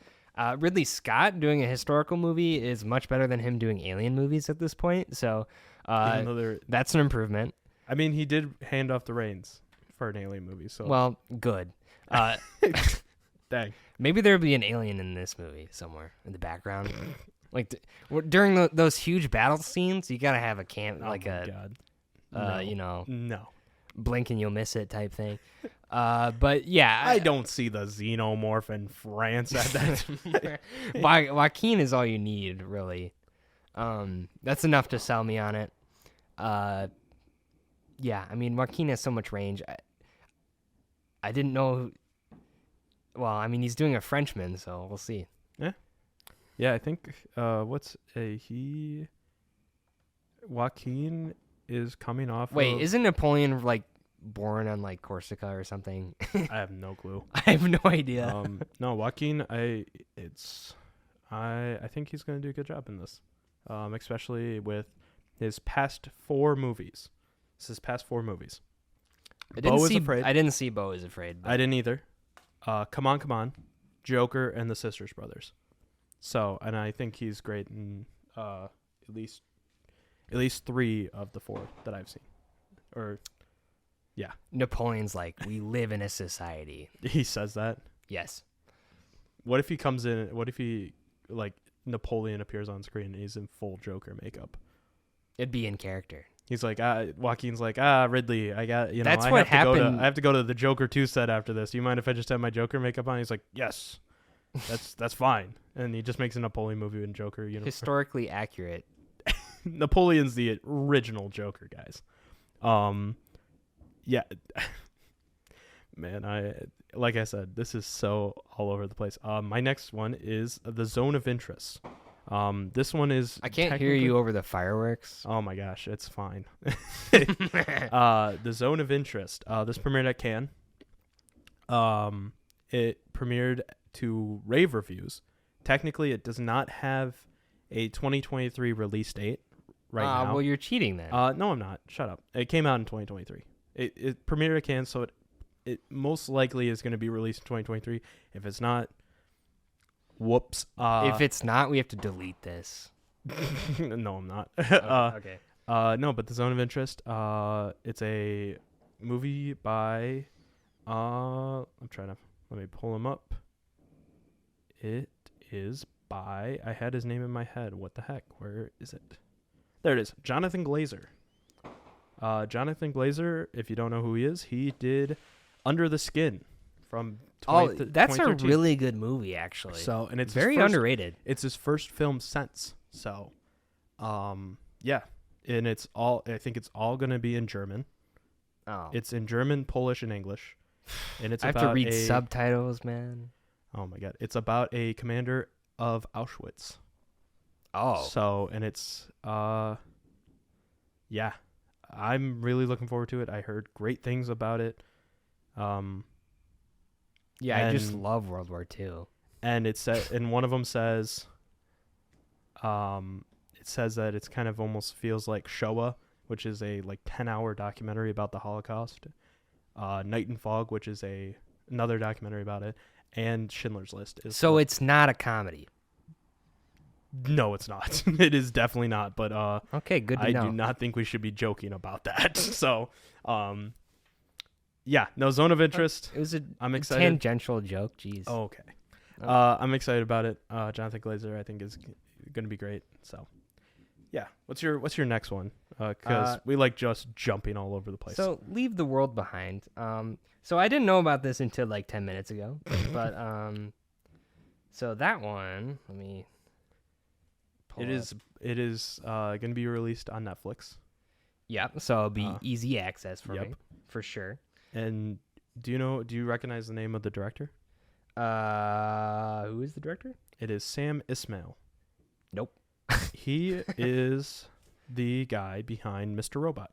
Ridley Scott doing a historical movie is much better than him doing alien movies at this point, so that's an improvement. I mean, he did hand off the reins for an alien movie, so Well, good. dang. Maybe there'll be an alien in this movie somewhere in the background. Like during those huge battle scenes, you gotta have a God. No. blink and you'll miss it type thing. But yeah, I don't see the xenomorph in France at that. Joaquin is all you need, really. That's enough to sell me on it. Yeah, I mean, Joaquin has so much range. I didn't know. Well, I mean, he's doing a Frenchman, so we'll see. Yeah, I think Joaquin is coming off. Wait, isn't Napoleon like born on like Corsica or something? I have no clue. I have no idea. No, Joaquin. I think he's going to do a good job in this, especially with his past 4 movies. It's his past 4 movies. Beau is Afraid. I didn't see Beau is Afraid. I didn't either. Come On, Joker, and The Sisters Brothers. So, and I think he's great in at least 3 of the 4 that I've seen. Or, yeah. Napoleon's like, we live in a society. He says that. Yes. What if he comes in? What if he like Napoleon appears on screen and he's in full Joker makeup? It'd be in character. He's like, Joaquin's like, Ridley, I got, That's what happened. I have to go to the Joker 2 set after this. Do you mind if I just have my Joker makeup on? He's like, yes, that's fine. And he just makes a Napoleon movie in Joker uniform. Historically accurate. Napoleon's the original Joker, guys. Yeah, man, like I said, this is so all over the place. My next one is The Zone of Interest. This one is. I can't hear you over the fireworks. Oh my gosh, it's fine. The Zone of Interest. This premiered at Cannes. It premiered to rave reviews. Technically, it does not have a 2023 release date right now. Well, you're cheating then. No, I'm not. Shut up. It came out in 2023. It premiered at Cannes, so it most likely is going to be released in 2023. If it's not, whoops. If it's not, we have to delete this. No, I'm not. Okay. No, but The Zone of Interest. It's a movie by. Let me pull him up. It is by. I had his name in my head. What the heck? Where is it? There it is. Jonathan Glazer. Jonathan Glazer, if you don't know who he is, he did Under the Skin from. That's a really good movie, actually. So, and it's very underrated. It's his first film since. So, yeah, and it's all. I think it's all going to be in German. Oh, It's in German, Polish, and English. And it's I have about to read subtitles, man. Oh my god! It's about a commander of Auschwitz. Oh, So, and it's yeah, I'm really looking forward to it. I heard great things about it. yeah, I just love World War II. And it said, and one of them says, it says that it's kind of almost feels like Shoah, which is a like 10-hour documentary about the Holocaust. Night and Fog, which is another documentary about it, and Schindler's List. So it's not a comedy. No, it's not. It is definitely not. But Okay, good to know. I do not think we should be joking about that. So, yeah, no, Zone of Interest. It was I'm excited. tangential joke. Jeez. Oh, okay. I'm excited about it. Jonathan Glazer, I think, is going to be great. So, yeah. What's your next one? Because we like just jumping all over the place. So Leave the World Behind. So I didn't know about this until like 10 minutes ago. But so that one, let me. It is going to be released on Netflix. Yep. So it'll be easy access for Yep. me, for sure. And do you recognize the name of the director? Who is the director? It is Sam Ismail. Nope. He is the guy behind Mr. Robot.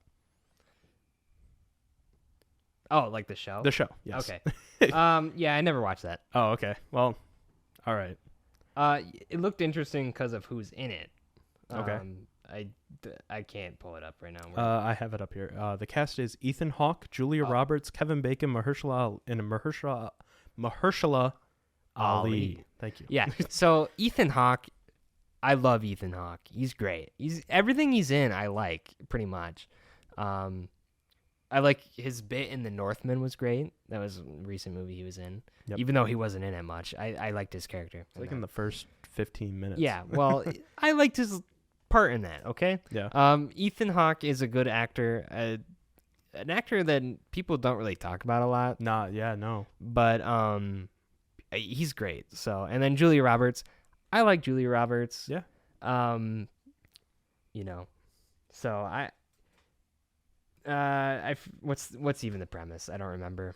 Oh, like the show? The show, yes. Okay. Yeah, I never watched that. Oh, okay. Well, all right. It looked interesting because of who's in it. Okay. I can't pull it up right now. I have it up here. The cast is Ethan Hawke, Julia Roberts, Kevin Bacon, Mahershala Ali. Thank you. Yeah. So Ethan Hawke, I love Ethan Hawke. He's great. Everything he's in, I like pretty much. I like his bit in The Northman was great. That was a recent movie he was in. Yep. Even though he wasn't in it much, I liked his character. It's like in the first 15 minutes. Yeah. Well, I liked his part in that. Okay. Yeah. Ethan Hawke is a good actor. An actor that people don't really talk about a lot. No. But he's great. So, and then Julia Roberts, I like Julia Roberts. Yeah. So what's even the premise? I don't remember.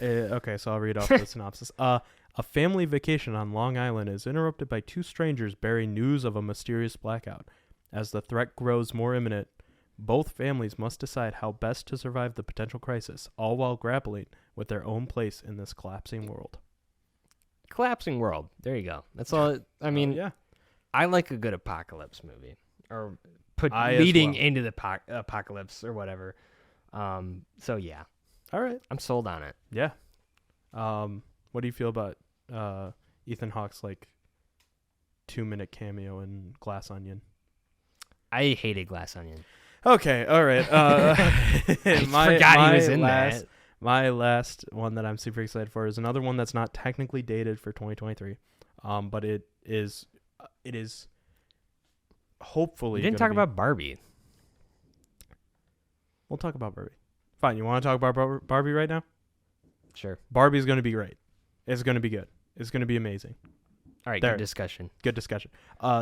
Okay, so I'll read off the synopsis. A family vacation on Long Island is interrupted by two strangers bearing news of a mysterious blackout. As the threat grows more imminent, both families must decide how best to survive the potential crisis, all while grappling with their own place in this collapsing world. Collapsing world. There you go. That's all. I mean, yeah. I like a good apocalypse movie, or leading into the apocalypse or whatever. So yeah. All right. I'm sold on it. Yeah. What do you feel about Ethan Hawke's 2-minute cameo in Glass Onion? I hated Glass Onion. Okay, all right. I forgot he was in that. My last one that I'm super excited for is another one that's not technically dated for 2023, but it is hopefully. You didn't talk about Barbie. We'll talk about Barbie. Fine. You want to talk about Barbie right now? Sure. Barbie's going to be great. It's going to be good. It's going to be amazing. All right, There. good discussion. Good discussion.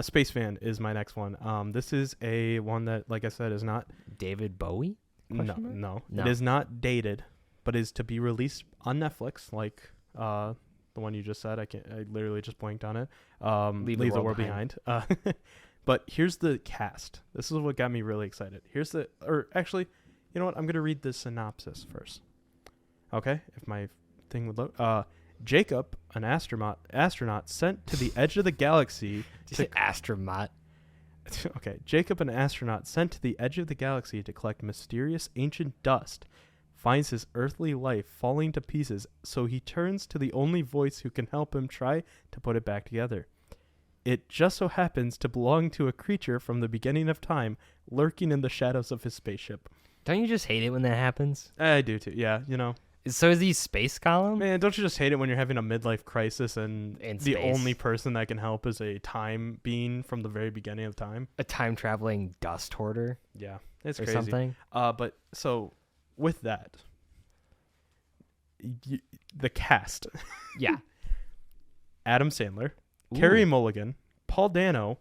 Space Fan is my next one. This is a one that, like I said, is not David Bowie? No. It is not dated, but is to be released on Netflix, like the one you just said. I literally just blanked on it. Leave the World Behind. But here's the cast. This is what got me really excited. Actually, you know what? I'm gonna read the synopsis first. Okay, if my thing would load. Jacob, an astronaut sent to the edge of the galaxy. Astronaut. Okay, Jacob, an astronaut sent to the edge of the galaxy to collect mysterious ancient dust, finds his earthly life falling to pieces, so he turns to the only voice who can help him try to put it back together. It just so happens to belong to a creature from the beginning of time, lurking in the shadows of his spaceship. Don't you just hate it when that happens? I do too, yeah, you know. So is he Space Column? Man, don't you just hate it when you're having a midlife crisis and In the space. only person that can help is a time being from the very beginning of time? A time-traveling dust hoarder? Yeah, it's or crazy. something? But so with that, the cast. Yeah. Adam Sandler, Ooh. Carey Mulligan, Paul Dano,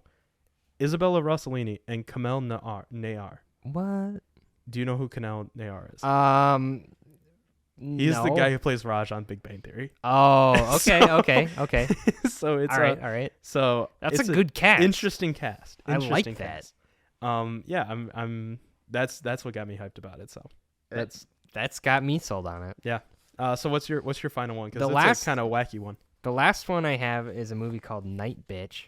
Isabella Rossellini, and Kamel Nayar. What? Do you know who Kamel Nayar is? He's no. the guy who plays Raj on Big Bang Theory. Oh, okay, So- okay. So it's all right. So That's it's a good cast. interesting cast. I like Interesting that. cast. Yeah, I'm. That's what got me hyped about it. So That's got me sold on it. yeah. So what's your final one? Because The it's last- a kind of wacky one. The last one I have is a movie called Night Bitch.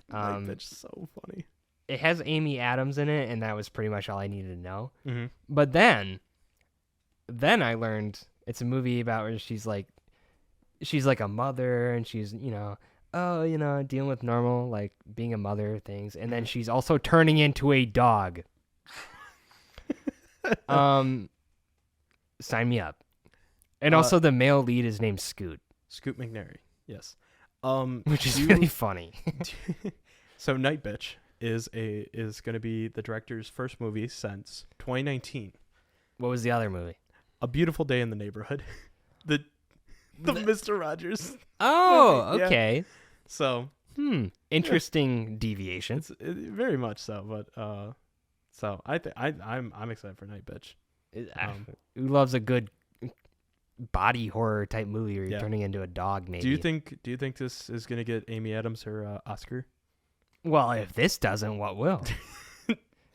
That's so funny. It has Amy Adams in it, and that was pretty much all I needed to know. Mm-hmm. But then I learned it's a movie about where she's like a mother, and she's dealing with normal like being a mother things, and then she's also turning into a dog. Sign me up. And also the male lead is named Scoot, Scoot McNairy. Yes. which is really funny. So Night Bitch is going to be the director's first movie since 2019. What was the other movie? A Beautiful Day in the Neighborhood. the Mr. Rogers. Oh, Yeah. okay. So Interesting deviation. very much so, but so I'm excited for Night Bitch. Who loves a good body horror type movie where you're Yeah. turning into a dog? Maybe. Do you think this is gonna get Amy Adams her Oscar? Well, if this doesn't, what will?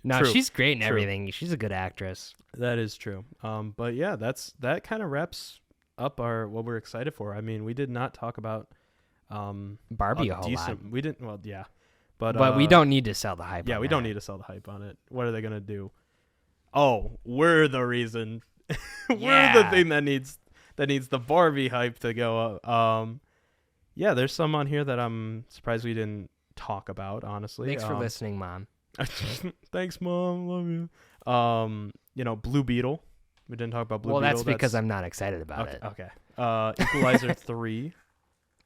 No, True. she's great in True. everything. She's a good actress. That is true. But yeah, that kind of wraps up what we're excited for. I mean, we did not talk about Barbie a whole lot. We didn't. Well, yeah, but we don't need to sell the hype. Yeah, on we that. don't need to sell the hype on it. What are they gonna do? Oh, we're the reason. We're the Yeah. thing that needs the Barbie hype to go up. Yeah, there's some on here that I'm surprised we didn't talk about. Honestly, Thanks for listening, Mom. Thanks, Mom. Love you. Blue Beetle. We didn't talk about Blue Beetle. Well, that's because I'm not excited about it. Okay. Equalizer 3.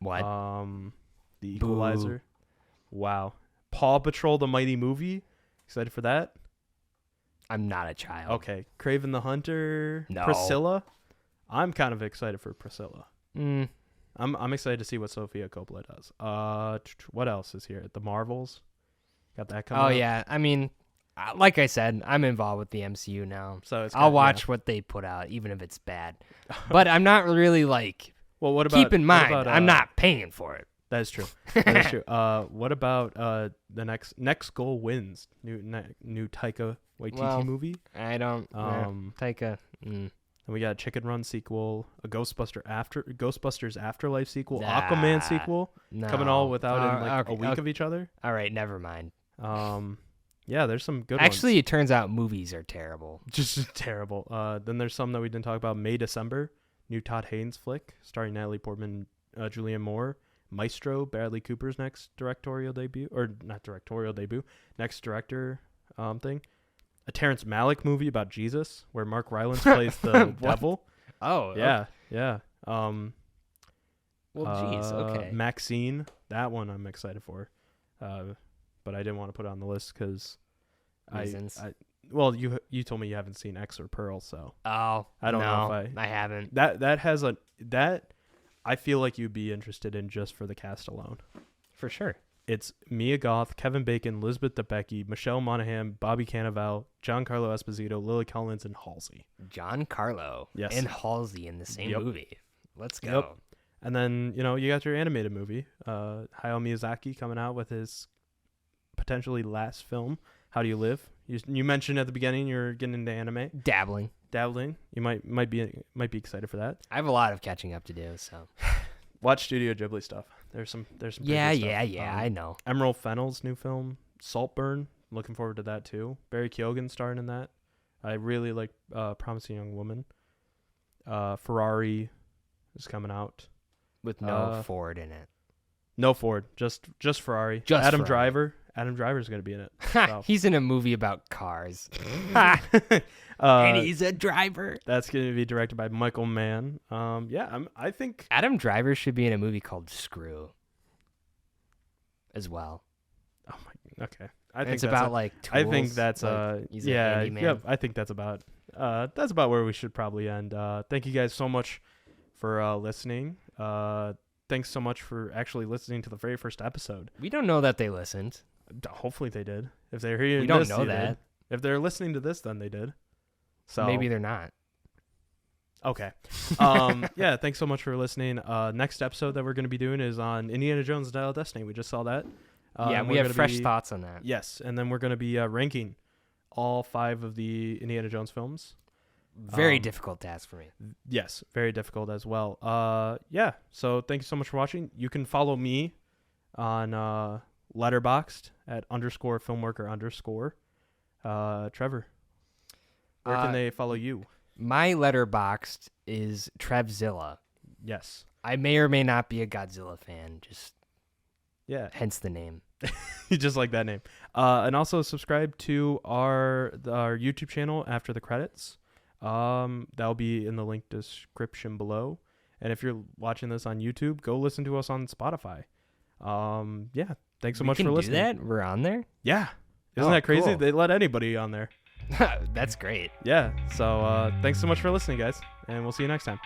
What? The Equalizer. Wow. Paw Patrol the Mighty Movie. Excited for that? I'm not a child. Okay. Kraven the Hunter. No. Priscilla. I'm kind of excited for Priscilla. Mm. I'm excited to see what Sofia Coppola does. What else is here? The Marvels. Got that coming Oh up. yeah. I mean, like I said, I'm involved with the MCU now. So it's I'll watch what they put out, even if it's bad. But I'm not really like. Well, what about? Keep in mind, what about, I'm not paying for it. That is true. That is true. What about the next goal wins? New Taika Waititi movie. I don't. Taika. And we got a Chicken Run sequel, a Ghostbusters Afterlife sequel, Aquaman sequel, No. coming all without Okay, a week of each other. All right, never mind. Yeah, there's some good Actually, ones. it turns out movies are terrible. Just terrible. Then there's some that we didn't talk about. May December, new Todd Haynes flick starring Natalie Portman, Julianne Moore. Maestro, Bradley Cooper's next directorial debut, or not directorial debut, next director thing. A Terrence Malick movie about Jesus, where Mark Rylance plays the devil. Oh, Yeah, yeah. Well, geez, okay. Maxine, that one I'm excited for, but I didn't want to put it on the list because Reasons. Well, you told me you haven't seen X or Pearl, so Oh, I don't know if I haven't. that has that I feel like you'd be interested in just for the cast alone. For sure. It's Mia Goth, Kevin Bacon, Elizabeth Debicki, Michelle Monaghan, Bobby Cannavale, Giancarlo Esposito, Lily Collins, and Halsey. Giancarlo and Halsey in the same movie. Let's go. Yep. And then, you got your animated movie. Hayao Miyazaki coming out with his potentially last film, How Do You Live? You mentioned at the beginning you're getting into anime. Dabbling. You might be excited for that. I have a lot of catching up to do, so. Watch Studio Ghibli stuff. There's some pretty good stuff. I know. Emerald Fennell's new film, Saltburn. Looking forward to that too. Barry Keoghan starring in that. I really like Promising Young Woman. Ferrari is coming out With no Ford in it. No Ford, just Ferrari. Just Adam Ferrari. Driver. Adam Driver's going to be in it. So. He's in a movie about cars. And he's a driver. That's going to be directed by Michael Mann. I think Adam Driver should be in a movie called Screw as well. Oh my. Okay. I think it's about like tools. I think that's he's a yeah. handyman. Yep. I think that's about where we should probably end. Thank you guys so much for listening. Thanks so much for actually listening to the very first episode. We don't know that they listened. Hopefully they did. If they're hearing We don't this, know they that. did. If they're listening to this, then they did. So Maybe they're not. Okay. Yeah, thanks so much for listening. Next episode that we're going to be doing is on Indiana Jones and Dial of Destiny. We just saw that. Yeah, we have fresh thoughts on that. Yes, and then we're going to be ranking all 5 of the Indiana Jones films. Very difficult task for me. Yes, very difficult as well. Yeah, so thank you so much for watching. You can follow me on Letterboxd at _filmworker_. Trevor, where can they follow you? My Letterboxd is Trevzilla. Yes. I may or may not be a Godzilla fan, just Yeah. hence the name. You just like that name. And also subscribe to our YouTube channel after the credits. That'll be in the link description below. And if you're watching this on YouTube, go listen to us on Spotify. Yeah. Thanks so much for listening. We can do that? We're on there? Yeah. Isn't that crazy? Cool. They let anybody on there. That's great. Yeah. So thanks so much for listening, guys. And we'll see you next time.